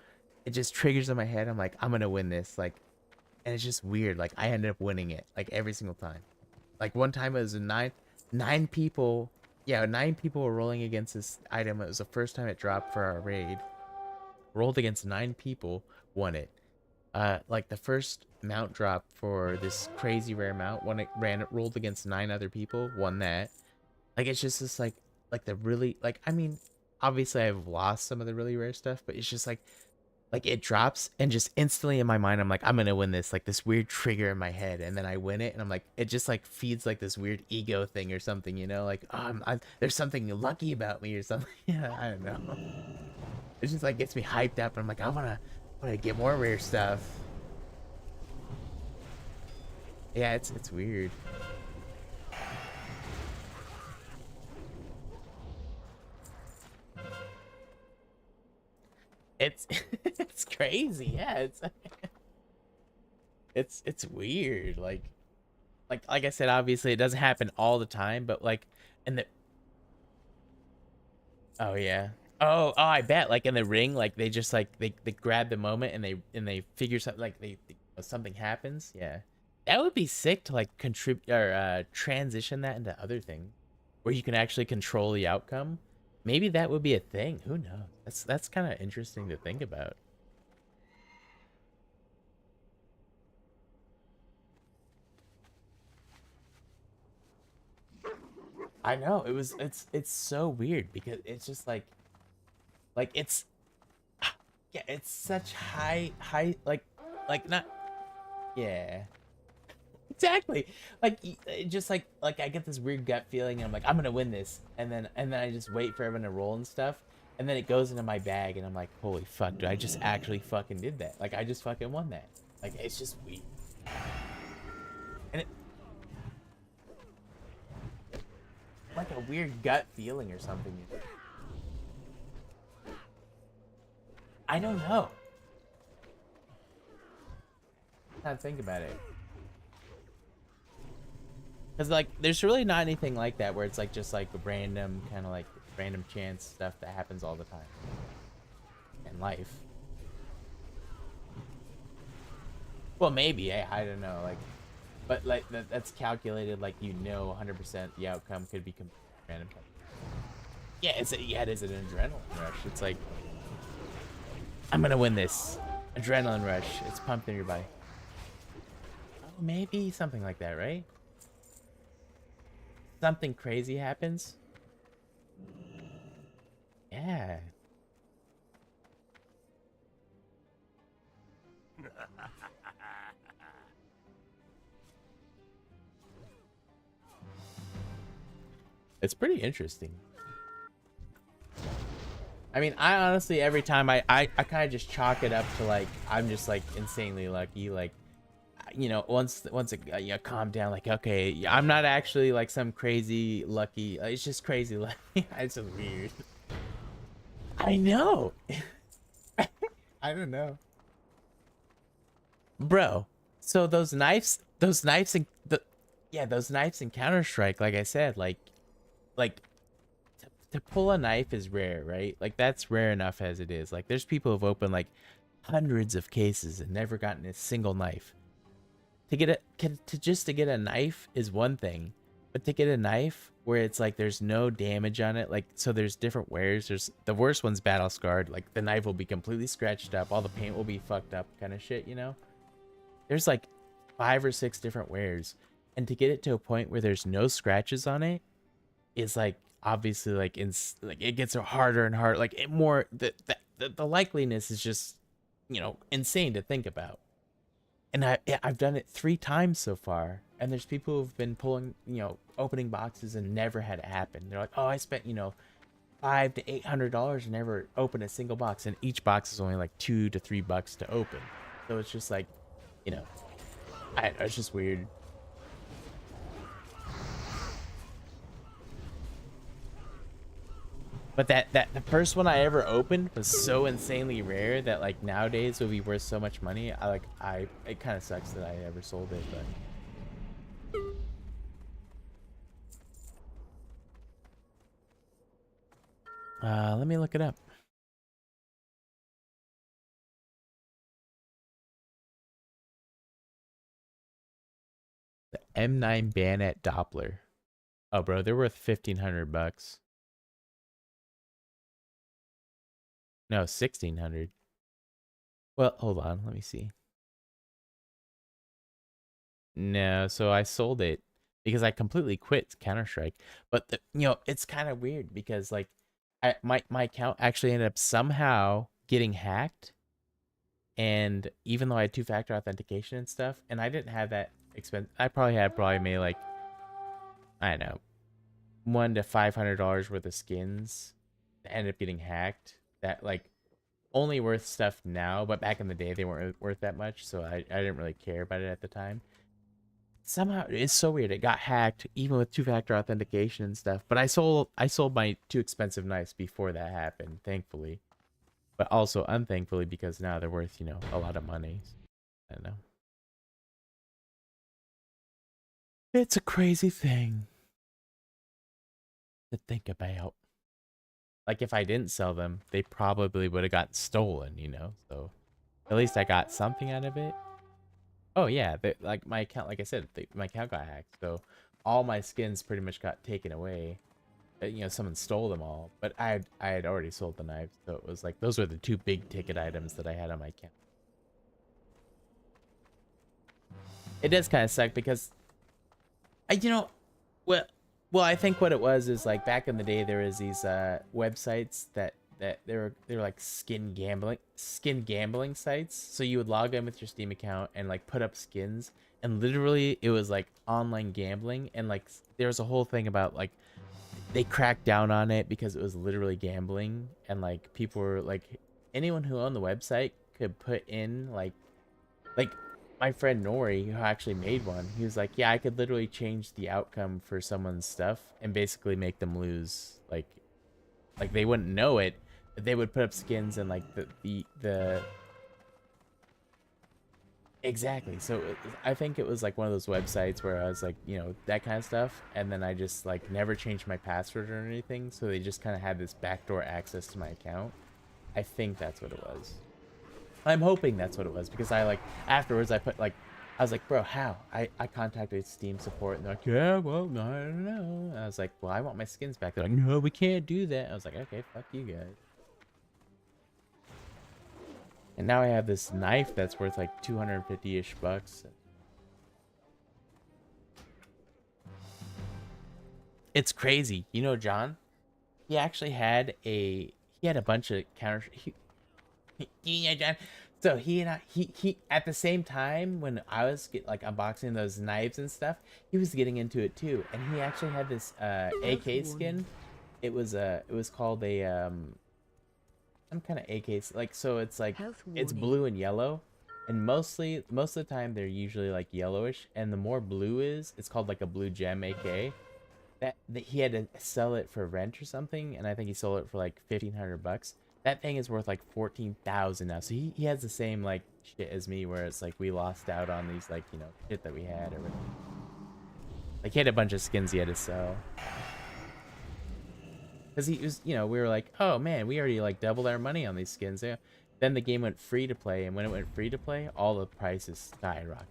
it just triggers in my head. I'm like, I'm gonna win this. Like, and it's just weird. Like, I ended up winning it, like, every single time. Like, one time it was nine people. Yeah, 9 people were rolling against this item. It was the first time it dropped for our raid. Rolled against 9 people, won it. Like, the first mount drop for this crazy rare mount, when it rolled against 9 other people, won that. Like, it's just this, like the really, like, I mean, obviously I've lost some of the really rare stuff, but it's just like it drops and just instantly in my mind I'm like, I'm gonna win this, like this weird trigger in my head, and then I win it and I'm like, it just like feeds like this weird ego thing or something, you know, like, oh, there's something lucky about me or something. Yeah, I don't know, it just like gets me hyped up and I'm like, I wanna get more rare stuff. Yeah, it's weird. It's it's crazy. Yeah, it's weird. Like I said, obviously it doesn't happen all the time, but like in the oh yeah. Oh, I bet like in the ring, like they just like they grab the moment and they figure something, like something happens. Yeah. That would be sick to like contribute or transition that into other things where you can actually control the outcome. Maybe that would be a thing. Who knows? That's kind of interesting to think about. I know it's so weird because it's just like it's yeah, it's such high like not yeah. Exactly. Like it just like I get this weird gut feeling and I'm like, I'm gonna win this, and then I just wait for everyone to roll and stuff, and then it goes into my bag and I'm like, holy fuck, dude, I just actually fucking did that. Like I just fucking won that. Like it's just weird. And it like a weird gut feeling or something. I don't know. How to think about it. Cause like there's really not anything like that where it's like just like random kind of like random chance stuff that happens all the time in life. Well, maybe I don't know, like, but like that's calculated, like, you know, 100% the outcome could be random. Yeah, it is an adrenaline rush. It's like, I'm gonna win this. Adrenaline rush. It's pumped in your body. Oh, maybe something like that, right? Something crazy happens. Yeah. It's pretty interesting. I mean, I honestly, every time I kind of just chalk it up to like, I'm just like insanely lucky. Like, you know, once it you calm down, like, okay, yeah, I'm not actually like some crazy lucky. It's just crazy lucky. It's just weird. I know. I don't know, bro. So those knives and those knives in Counter Strike. Like I said, like to pull a knife is rare, right? Like that's rare enough as it is. Like there's people who've opened like hundreds of cases and never gotten a single knife. To get a knife is one thing, but to get a knife where it's like there's no damage on it, like so there's different wears. There's the worst one's battle scarred, like the knife will be completely scratched up, all the paint will be fucked up, kind of shit, you know. There's like 5 or 6 different wears, and to get it to a point where there's no scratches on it is like obviously like like it gets harder and harder. Like it more the likeliness is just, you know, insane to think about. And I've done it 3 times so far, and there's people who've been pulling, you know, opening boxes and never had it happen. They're like, oh, I spent, you know, $500 to $800 and never opened a single box, and each box is only like $2 to $3 to open. So it's just like, you know, it's just weird. But that the first one I ever opened was so insanely rare that like nowadays would be worth so much money. It kind of sucks that I ever sold it, but let me look it up. The M9 bayonet Doppler. Oh, bro, they're worth $1,500. No, 1,600. Well, hold on, let me see. No, so I sold it because I completely quit Counter-Strike. But you know, it's kind of weird because like my account actually ended up somehow getting hacked, and even though I had 2-factor authentication and stuff, and I didn't have that expense, I probably made like, I don't know, $100 to $500 worth of skins that ended up getting hacked. That like only worth stuff now, but back in the day they weren't worth that much, so I didn't really care about it at the time. Somehow it's so weird. It got hacked even with 2-factor authentication and stuff. But I sold my 2 expensive knives before that happened, thankfully. But also unthankfully because now they're worth, you know, a lot of money. I don't know. It's a crazy thing to think about. Like if I didn't sell them, they probably would have gotten stolen, you know. So at least I got something out of it. Oh yeah, like my account, like I said, my account got hacked, so all my skins pretty much got taken away. You know, someone stole them all, but I had already sold the knives, so it was like those were the 2 big ticket items that I had on my account. It does kind of suck because, you know, well, I think what it was is like back in the day there was these websites that they were like skin gambling sites. So you would log in with your Steam account and like put up skins, and literally it was like online gambling, and like there was a whole thing about like they cracked down on it because it was literally gambling, and like people were like, anyone who owned the website could put in like my friend Nori, who actually made one, he was like, yeah, I could literally change the outcome for someone's stuff and basically make them lose. Like they wouldn't know it, but they would put up skins and like the exactly. So I think it was like one of those websites where I was like, you know, that kind of stuff, and then I just like never changed my password or anything, so they just kind of had this backdoor access to my account. I think that's what it was. I'm hoping that's what it was, because I like afterwards I put like, I was like, bro, how? I contacted Steam support, and they're like, yeah, well, no, I don't know. And I was like, well, I want my skins back. They're like, no, we can't do that. I was like, okay, fuck you guys. And now I have this knife that's worth like 250-ish bucks. It's crazy. You know, John, he actually had a bunch of yeah, John. So he at the same time when I was unboxing those knives and stuff, he was getting into it too, and he actually had this AK skin. It was called a some kind of AKs. Like, so it's like Health it's warning. blue and yellow, and most of the time they're usually like yellowish, and the more blue is, it's called like a blue gem AK. That he had to sell it for rent or something, and I think he sold it for like 1,500 bucks. That thing is worth like 14,000 now. So he has the same like shit as me, where it's like we lost out on these like, you know, shit that we had or whatever. Like he had a bunch of skins he had to sell. Because he was, you know, we were like, oh man, we already like doubled our money on these skins. Yeah. Then the game went free to play, and when it went free to play, all the prices skyrocketed.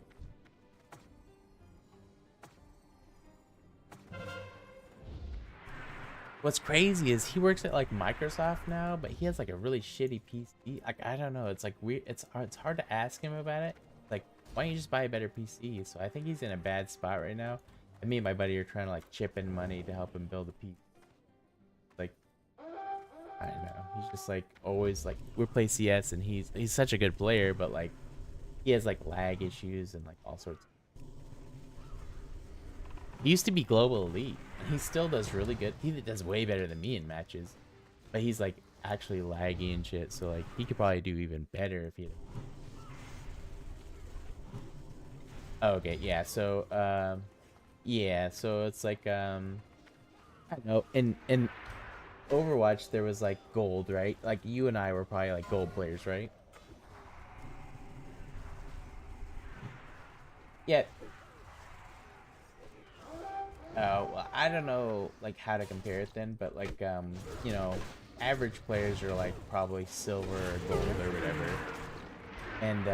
What's crazy is he works at like Microsoft now, but he has like a really shitty PC. Like I don't know, it's like weird. It's hard to ask him about it. Like, why don't you just buy a better PC? So I think he's in a bad spot right now. And me and my buddy are trying to like chip in money to help him build a PC. Like, I don't know. He's just like always like we play CS, and he's such a good player, but like he has like lag issues and like all sorts. He used to be global elite, and he still does really good. He does way better than me in matches, but he's like actually laggy and shit. So like he could probably do even better if he. Oh, okay, yeah. So yeah. So it's like I don't know. In Overwatch there was like gold, right? Like you and I were probably like gold players, right? Yeah. Oh, well, I don't know like how to compare it then, but like you know, average players are like probably silver or gold or whatever. And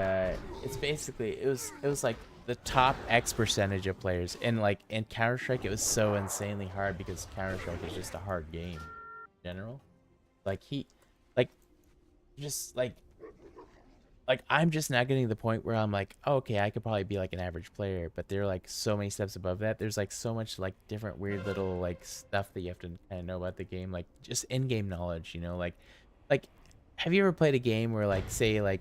it's basically it was like the top X percentage of players. And like in Counter-Strike it was so insanely hard because Counter-Strike is just a hard game in general. Like he like just like I'm just now getting to the point where I'm like, oh, okay, I could probably be like an average player, but they're like so many steps above that. There's like so much like different weird little like stuff that you have to kind of know about the game, like just in-game knowledge, you know, like have you ever played a game where like say like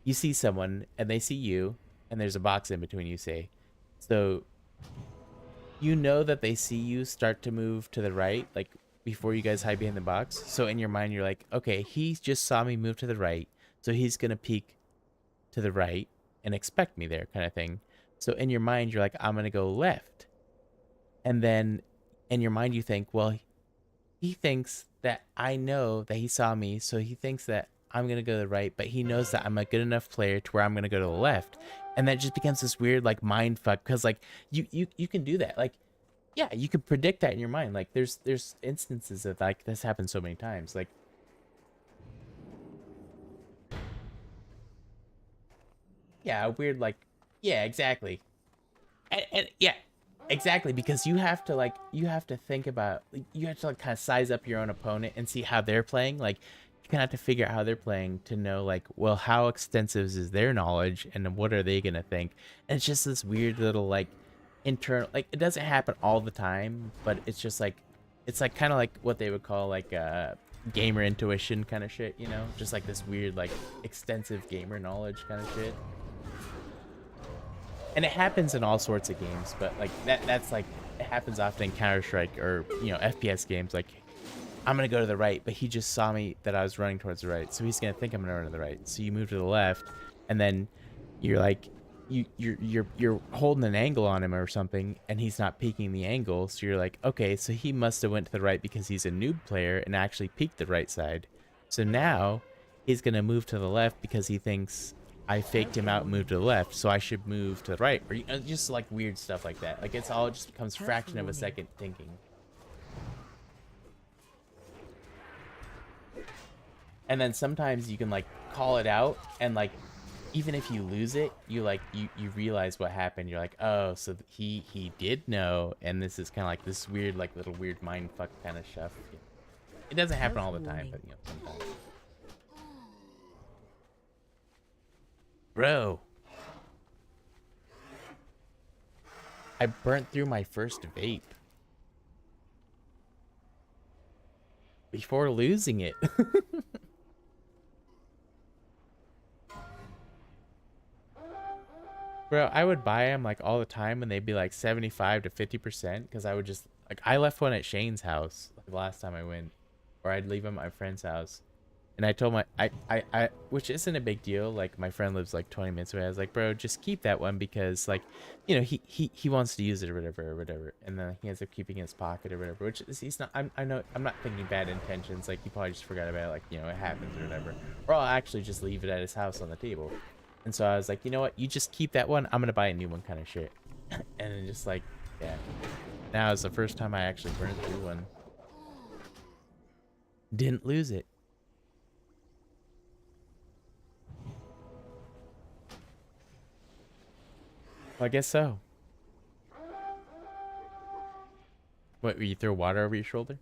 you see someone and they see you and there's a box in between you, say, so you know that they see you start to move to the right, like before you guys hide behind the box. So in your mind, you're like, okay, he just saw me move to the right, so he's gonna peek to the right and expect me there, kind of thing. So in your mind, you're like, I'm gonna go left, and then in your mind, you think, well, he thinks that I know that he saw me, so he thinks that I'm gonna go to the right, but he knows that I'm a good enough player to where I'm gonna go to the left, and that just becomes this weird like mind fuck because like you can do that, like yeah, you can predict that in your mind. Like there's instances of like this happens so many times, like yeah, a weird like yeah, exactly. And yeah, exactly, because you have to think about, you have to like kind of size up your own opponent and see how they're playing. Like you kind of have to figure out how they're playing to know like, well, how extensive is their knowledge and what are they gonna think. And it's just this weird little like internal, like it doesn't happen all the time, but it's just like it's like kind of like what they would call like gamer intuition kind of shit, you know, just like this weird like extensive gamer knowledge kind of shit. And it happens in all sorts of games, but like that's like it happens often in Counter-Strike or, you know, FPS games. Like I'm gonna go to the right, but he just saw me that I was running towards the right, so he's gonna think I'm gonna run to the right, so you move to the left, and then you're like you're holding an angle on him or something, and he's not peeking the angle, so you're like, okay, so he must have went to the right because he's a noob player and actually peeked the right side. So now he's gonna move to the left because he thinks I faked him out and moved to the left, so I should move to the right. Or, you know, just like weird stuff like that. Like it's all just becomes fraction of a second thinking. And then sometimes you can like call it out, and like even if you lose it, you like you realize what happened. You're like, oh, so he did know, and this is kind of like this weird like little weird mind fuck kind of stuff. It doesn't happen all the time, but you know, sometimes. Bro, I burnt through my first vape before losing it. Bro, I would buy them like all the time and they'd be like 75 to 50% because I would just like I left one at Shane's house like last time I went, or I'd leave them at my friend's house. And I told which isn't a big deal. Like my friend lives like 20 minutes away. I was like, bro, just keep that one because like, you know, he wants to use it or whatever. And then he ends up keeping it in his pocket or whatever, which is, he's not, I know, I'm not thinking bad intentions. Like he probably just forgot about it. Like, you know, it happens or whatever. Or I'll actually just leave it at his house on the table. And so I was like, you know what? You just keep that one. I'm going to buy a new one kind of shit. And then just like, yeah. Now is the first time I actually burned through one. Didn't lose it. Well, I guess so. What, you throw water over your shoulder?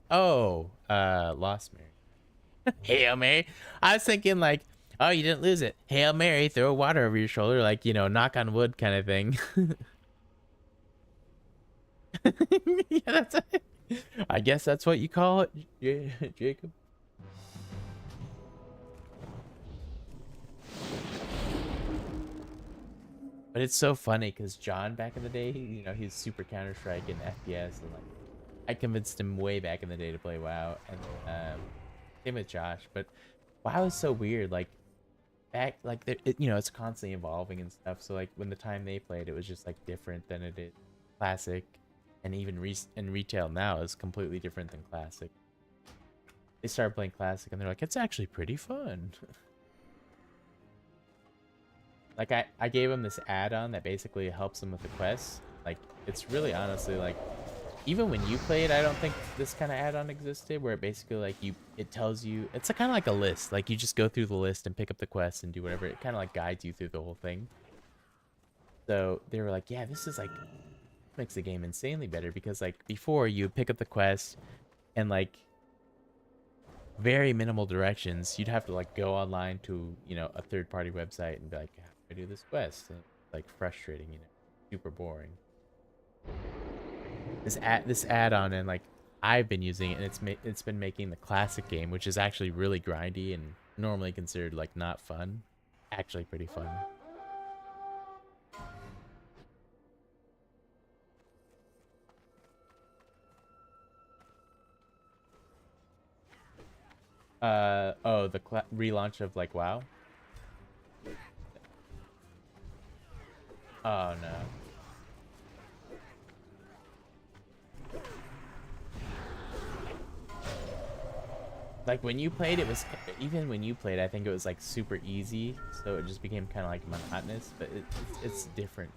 Oh, Lost Mary. Hail Mary. I was thinking like, oh, you didn't lose it. Hail Mary, throw water over your shoulder, like, you know, knock on wood kind of thing. Yeah, that's it. I guess that's what you call it, Jacob. But it's so funny because John back in the day, you know, he's super Counter-Strike and FPS, and like I convinced him way back in the day to play WoW, and same with Josh. But WoW is so weird. Like back, like you know, it's constantly evolving and stuff. So like when the time they played, it was just like different than it is Classic, and even in retail now is completely different than Classic. They started playing Classic, and they're like, it's actually pretty fun. Like I gave him this add-on that basically helps him with the quests. Like it's really honestly like, even when you play it, I don't think this kind of add-on existed, where it basically like it tells you, it's kind of like a list. Like you just go through the list and pick up the quests and do whatever. It kind of like guides you through the whole thing. So they were like, yeah, this is like makes the game insanely better, because like before you pick up the quest and like very minimal directions, you'd have to like go online to, you know, a third-party website and be like, how do I do this quest? And it's like frustrating, you know, super boring. This add-on, and like I've been using it, and it's been making the Classic game, which is actually really grindy and normally considered like not fun, actually pretty fun. Oh, the relaunch of like WoW. Oh no. Like when you played, it was, even when you played, I think it was like super easy, so it just became kind of like monotonous. But it's different.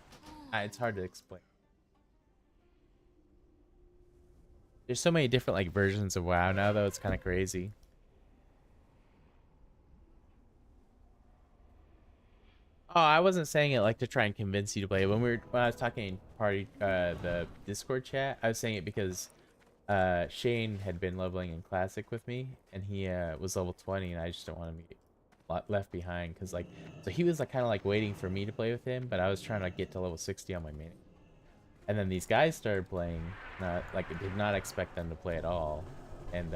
It's hard to explain. There's so many different like versions of WoW now, though. It's kind of crazy. Oh, I wasn't saying it like to try and convince you to play it. When I was talking in the Discord chat, I was saying it because Shane had been leveling in Classic with me, and he was level 20, and I just don't want him to get left behind, because like, so he was like kind of like waiting for me to play with him, but I was trying to get to level 60 on my main. And then these guys started playing, like I did not expect them to play at all, and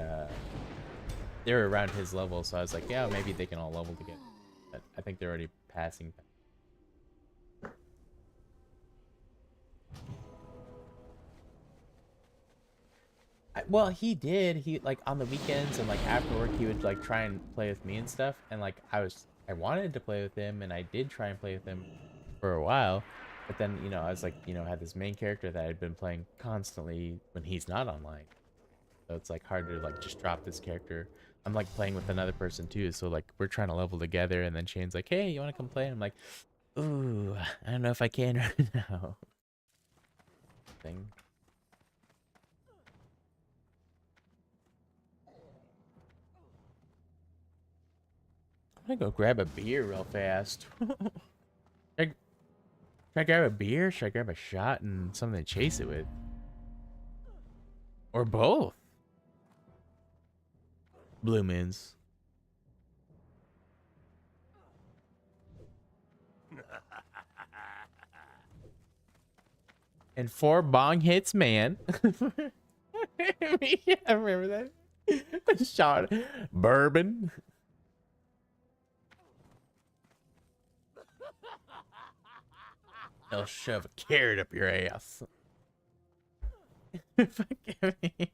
they were around his level, so I was like, yeah, maybe they can all level together. But I think they're already passing. Well, he did. He like on the weekends and like after work, he would like try and play with me and stuff. And like I wanted to play with him, and I did try and play with him for a while. But then, you know, I was like, you know, had this main character that I'd been playing constantly when he's not online. So it's like hard to like just drop this character. I'm like playing with another person too, so like we're trying to level together, and then Shane's like, hey, you want to come play? And I'm like, ooh, I don't know if I can right now. Thing. I'm gonna go grab a beer real fast. Should I grab a beer? Should I grab a shot and something to chase it with? Or both? Blue moons. And 4 bong hits, man. Yeah, I remember that. Shot. Bourbon. They'll shove a carrot up your ass. Fuck me.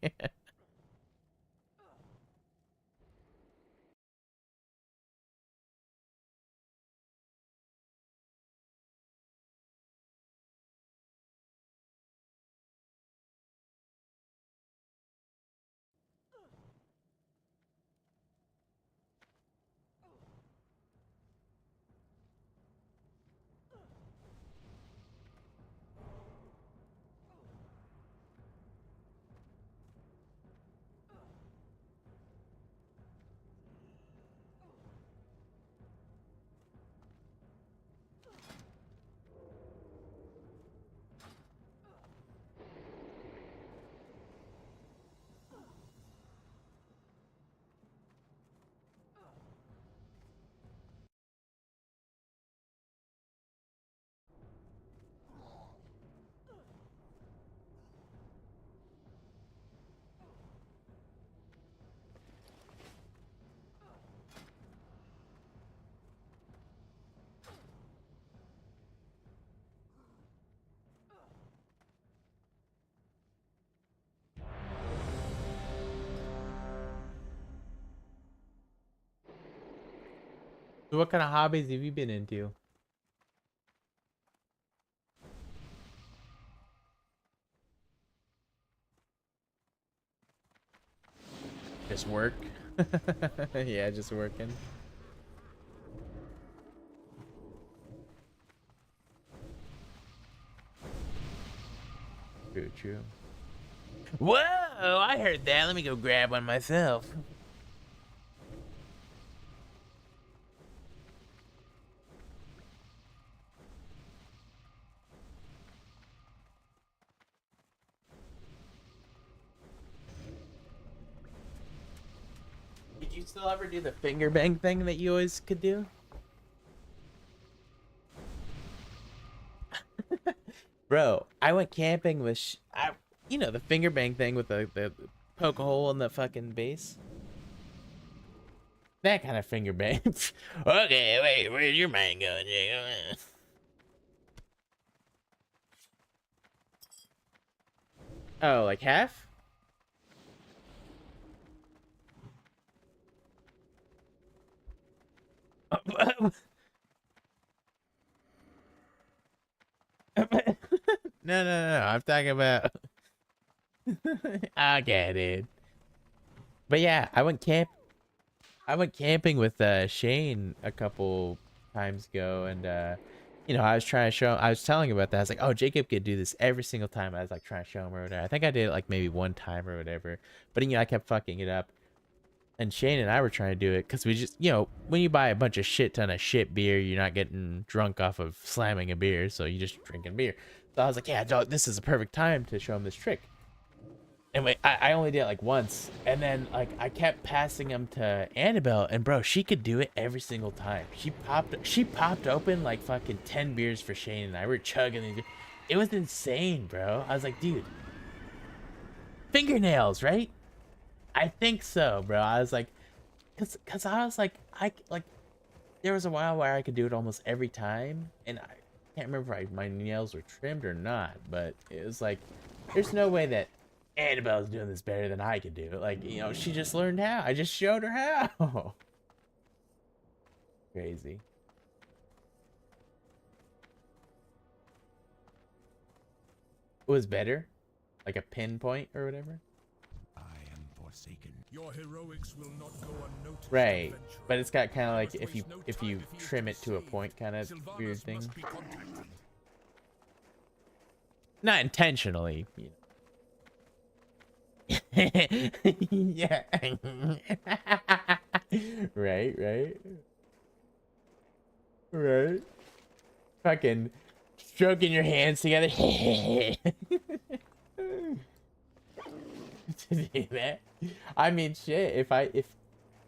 So what kind of hobbies have you been into? Just work. Yeah, just working. True, true. Whoa! I heard that. Let me go grab one myself. Did you still ever do the finger bang thing that you always could do? Bro, I went camping with you know, the finger bang thing with the poke a hole in the fucking base. That kind of finger bang. Okay, wait, where's your mind going, Jacob? Oh, like half? No. I'm talking about. Okay, dude. But yeah, I went camping with Shane a couple times ago, and you know, I was trying to show. I was telling him about that. I was like, "Oh, Jacob could do this every single time." I was like trying to show him or whatever. I think I did it like maybe one time or whatever. But you know, I kept fucking it up. And Shane and I were trying to do it because we just, you know, when you buy a bunch of shit ton of shit beer, you're not getting drunk off of slamming a beer, so you just drinking beer. So I was like, yeah, dog, this is a perfect time to show him this trick. And wait, I only did it like once, and then like I kept passing him to Annabelle, and bro, she could do it every single time. She popped open like fucking 10 beers for Shane and I were chugging these. It was insane, bro. I was like, dude, fingernails, right? I think so, bro. I was like, cause I was like, there was a while where I could do it almost every time, and I can't remember if my nails were trimmed or not, but it was like, there's no way that Annabelle's doing this better than I could do it. Like, you know, she just learned how. I just showed her how. Crazy. It was better, like a pinpoint or whatever. I am forsaken. Your heroics will not go unnoticed. Right, but it's got kind of like if you trim it to a point, kind of weird thing. Not intentionally, you know. Yeah. Right. Fucking stroking your hands together. To do that. I mean, shit.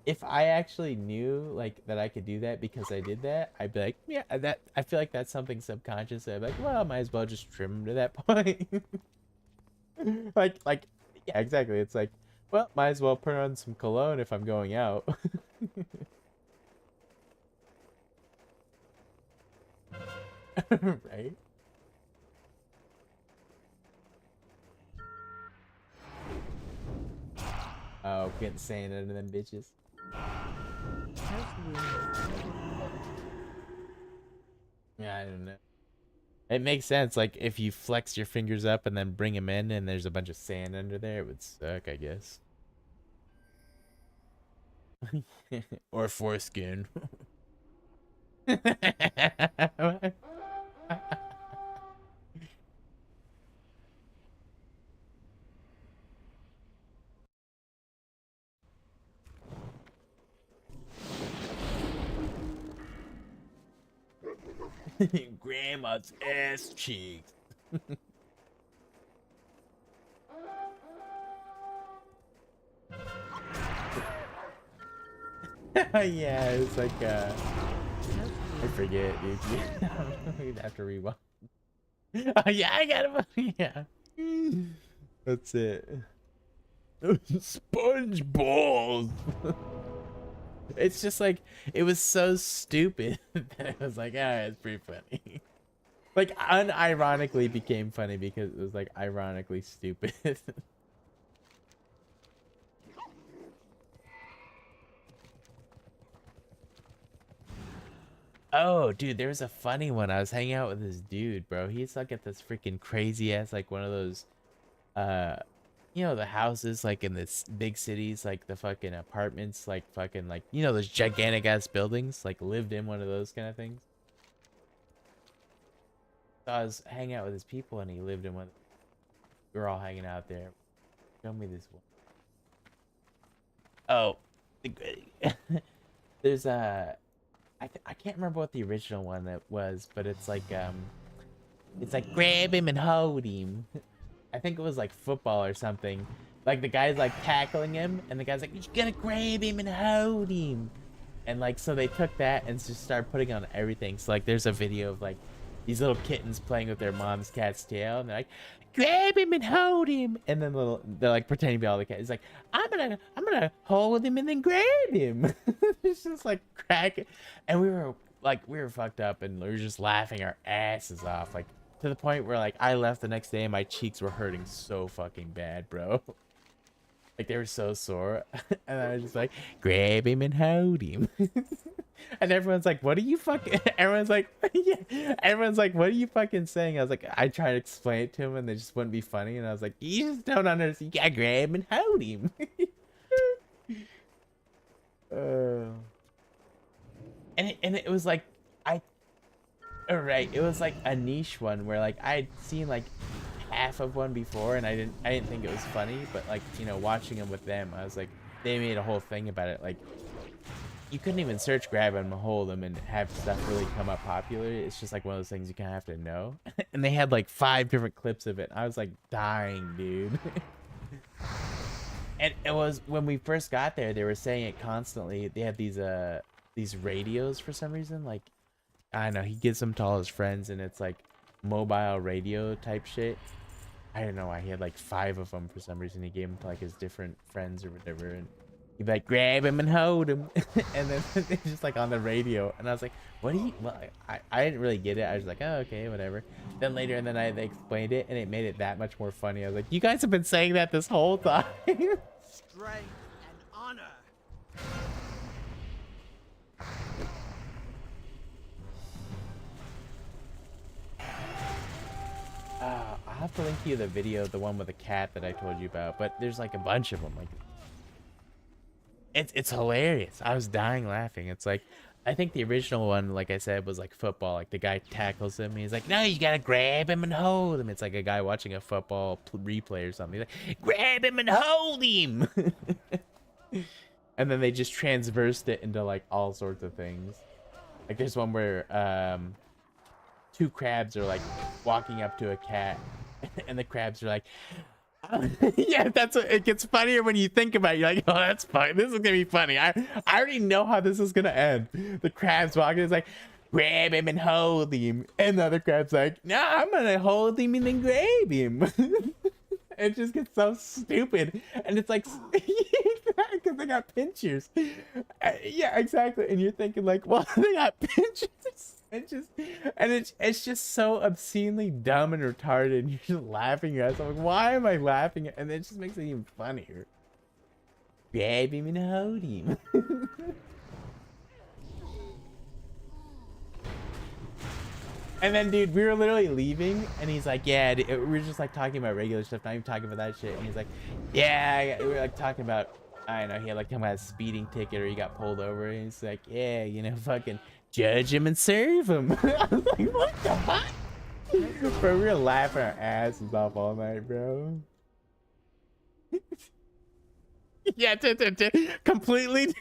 If I actually knew like that I could do that because I did that, I'd be like, yeah, that. I feel like that's something subconscious. I'd be like, well, I might as well just trim to that point. like, yeah, exactly. It's like, well, might as well put on some cologne if I'm going out. Right? Oh, getting sand under them bitches. Health warning. Yeah, I don't know. It makes sense. Like, if you flex your fingers up and then bring them in and there's a bunch of sand under there, it would suck, I guess. Or foreskin. Grandma's ass cheeks. Yeah, it's like Health I warning. forget, dude. We'd have to rewind. Oh yeah, I got it. Yeah. That's it. Sponge balls. It's just like it was so stupid that it was like, ah, it's pretty funny. Like unironically became funny because it was like ironically stupid. Oh, dude, there was a funny one. I was hanging out with this dude, bro. He's like at this freaking crazy ass, like one of those, uh, you know, the houses like in this big cities, like the fucking apartments, like fucking like, you know, those gigantic ass buildings, like lived in one of those kind of things. So I was hanging out with his people and he lived in one. We were all hanging out there. Show me this one. Oh, there's a. I can't remember what the original one that was, but it's like grab him and hold him. I think it was like football or something. Like the guy's like tackling him, and the guy's like, "You gotta grab him and hold him," and like so they took that and just started putting on everything. So like there's a video of like these little kittens playing with their mom's cat's tail, and they're like, grab him and hold him, and then they're like pretending to be all the cat. It's like, I'm gonna hold him and then grab him. It's just like cracking, and we were fucked up, and we were just laughing our asses off, like to the point where like I left the next day and my cheeks were hurting so fucking bad, bro. Like they were so sore, and I was just like, grab him and hold him. And everyone's like, what are you fucking, everyone's like, yeah, everyone's like, what are you fucking saying? I was like, I tried to explain it to him and they just wouldn't be funny. And I was like, you just don't understand. You gotta grab him and hold him. And it was like, it was like a niche one where like I'd seen like half of one before and I didn't think it was funny, but like, you know, watching them with them, I was like, they made a whole thing about it. Like, you couldn't even search grab him and hold him and have stuff really come up popular. It's just like one of those things you kind of have to know. And they had like 5 different clips of it. I was like dying, dude. And it was when we first got there, they were saying it constantly. They had these radios for some reason. Like, I don't know, he gives them to all his friends and it's like mobile radio type shit. I don't know why he had like 5 of them for some reason. He gave them to like his different friends or whatever. And he'd be like, grab him and hold him. And then it's just like on the radio. And I was like, what do you, well, I didn't really get it. I was like, oh, okay, whatever. Then later in the night, they explained it and it made it that much more funny. I was like, you guys have been saying that this whole time. Strength and honor. I'll have to link you the video, the one with the cat that I told you about. But there's like a bunch of them. Like, it's hilarious. I was dying laughing. It's like, I think the original one, like I said, was like football. Like the guy tackles him. He's like, no, you gotta grab him and hold him. It's like a guy watching a football replay or something. He's like, grab him and hold him. And then they just transversed it into like all sorts of things. Like there's one where 2 crabs are like walking up to a cat, and the crabs are like, yeah, that's what it gets funnier when you think about it. You're like, oh, that's fine. This is gonna be funny. I already know how this is gonna end. The crab's walking, is like, grab him and hold him, and the other crab's like, no, I'm gonna hold him and then grab him. It just gets so stupid, and it's like, because they got pinchers. Yeah, exactly. And you're thinking like, well, they got pinchers. It's just so obscenely dumb and retarded. And you're just laughing your ass off. Like, why am I laughing? And it just makes it even funnier. Grab him and hold him. And then, dude, we were literally leaving, and he's like, yeah, we were just like talking about regular stuff, not even talking about that shit. And he's like, yeah, we were like talking about, I don't know, he had like talking about a speeding ticket or he got pulled over. And he's like, yeah, you know, fucking judge him and serve him. I was like, what the fuck? Bro, we were laughing our asses off all night, bro. Yeah, completely.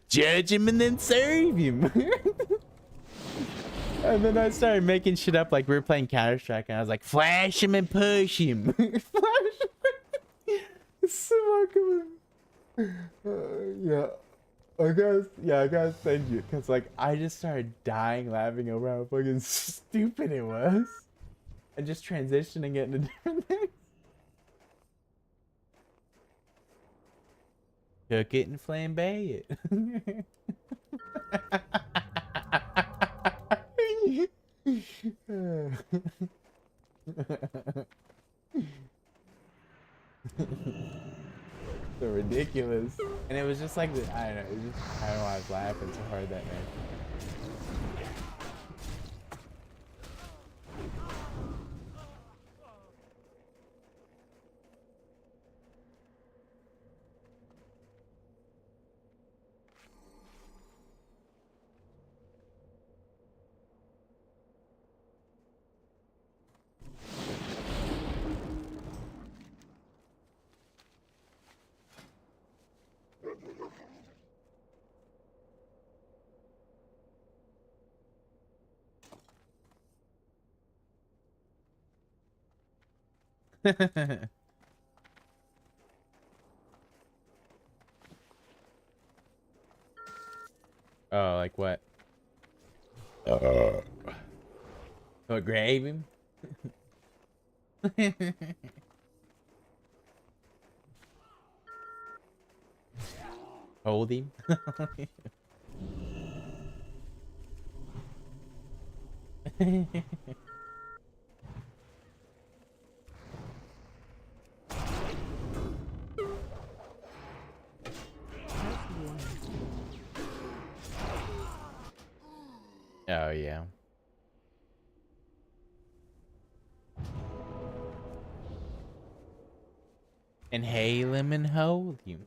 Judge him and then serve him. And then I started making shit up like we were playing Counter-Strike, and I was like, flash him and push him. Flash him. Yeah. I gotta send you, because like I just started dying laughing over how fucking stupid it was. And just transitioning it into different things. Cook it and flambe it. So ridiculous. And it was just like, I don't know, I don't know why I was laughing so hard that night. Oh, like what? What, grab him? Hold him? Oh, yeah. Inhale him and hold him.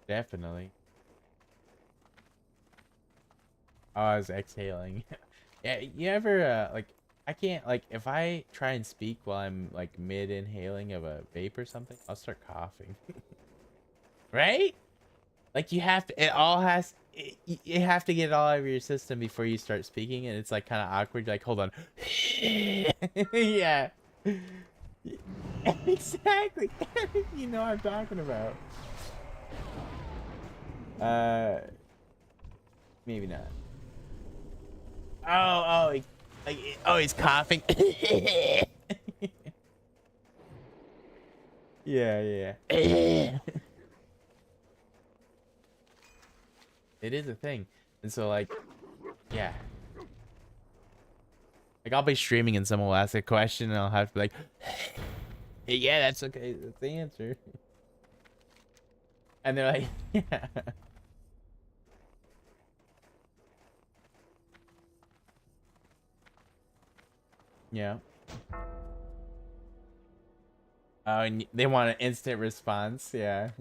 Definitely. Oh, I was exhaling. Yeah, you ever like I can't like if I try and speak while I'm like mid inhaling of a vape or something, I'll start coughing. Right? Like you have to, it all has you have to get it all out of your system before you start speaking, and it's like kind of awkward. You're like, hold on. Yeah. Exactly. You know what I'm talking about. Maybe not. Oh, he's coughing. Yeah. It is a thing. And so like, yeah. Like I'll be streaming and someone will ask a question and I'll have to be like, yeah, that's okay. That's the answer. And they're like, yeah. Yeah. Oh, and they want an instant response. Yeah.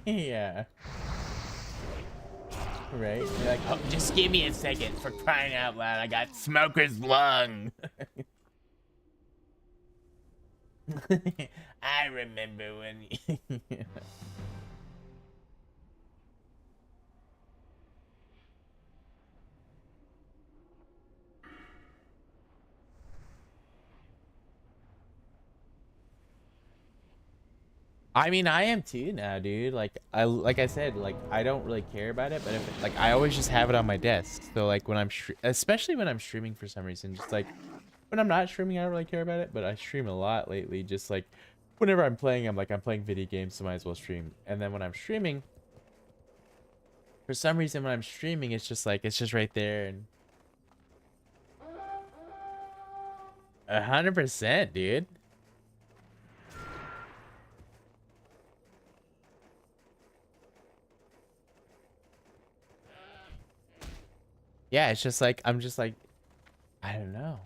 Yeah. Right? You're like, oh, just give me a second, for crying out loud. I got smoker's lung. I remember when I mean, I am too now, dude. Like I said, like I don't really care about it, but if like I always just have it on my desk. So like when I'm especially when I'm streaming for some reason, just like when I'm not streaming, I don't really care about it, but I stream a lot lately. Just like whenever I'm playing, I'm playing video games, so might as well stream. And then when I'm streaming, for some reason, when I'm streaming, it's just like it's just right there and 100%, dude. Yeah, it's just like I'm just like I don't know.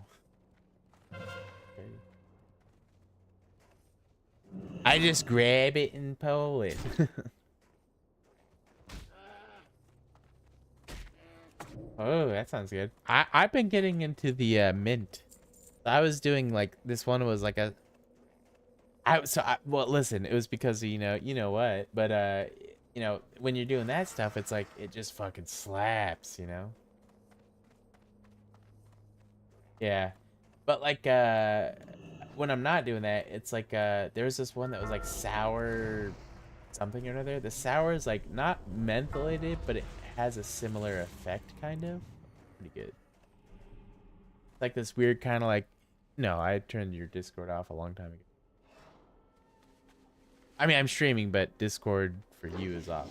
I just grab it and pull it. Oh, that sounds good. I've been getting into the mint. I was doing like this one was like a well listen, it was because of, you know what, but when you're doing that stuff, it's like it just fucking slaps, you know? Yeah. But like when I'm not doing that, it's like there's this one that was like sour something or another. The sour is like not mentholated, but it has a similar effect kind of. Pretty good. Like this weird kind of like no, I turned your Discord off a long time ago. I mean, I'm streaming, but Discord for you is off.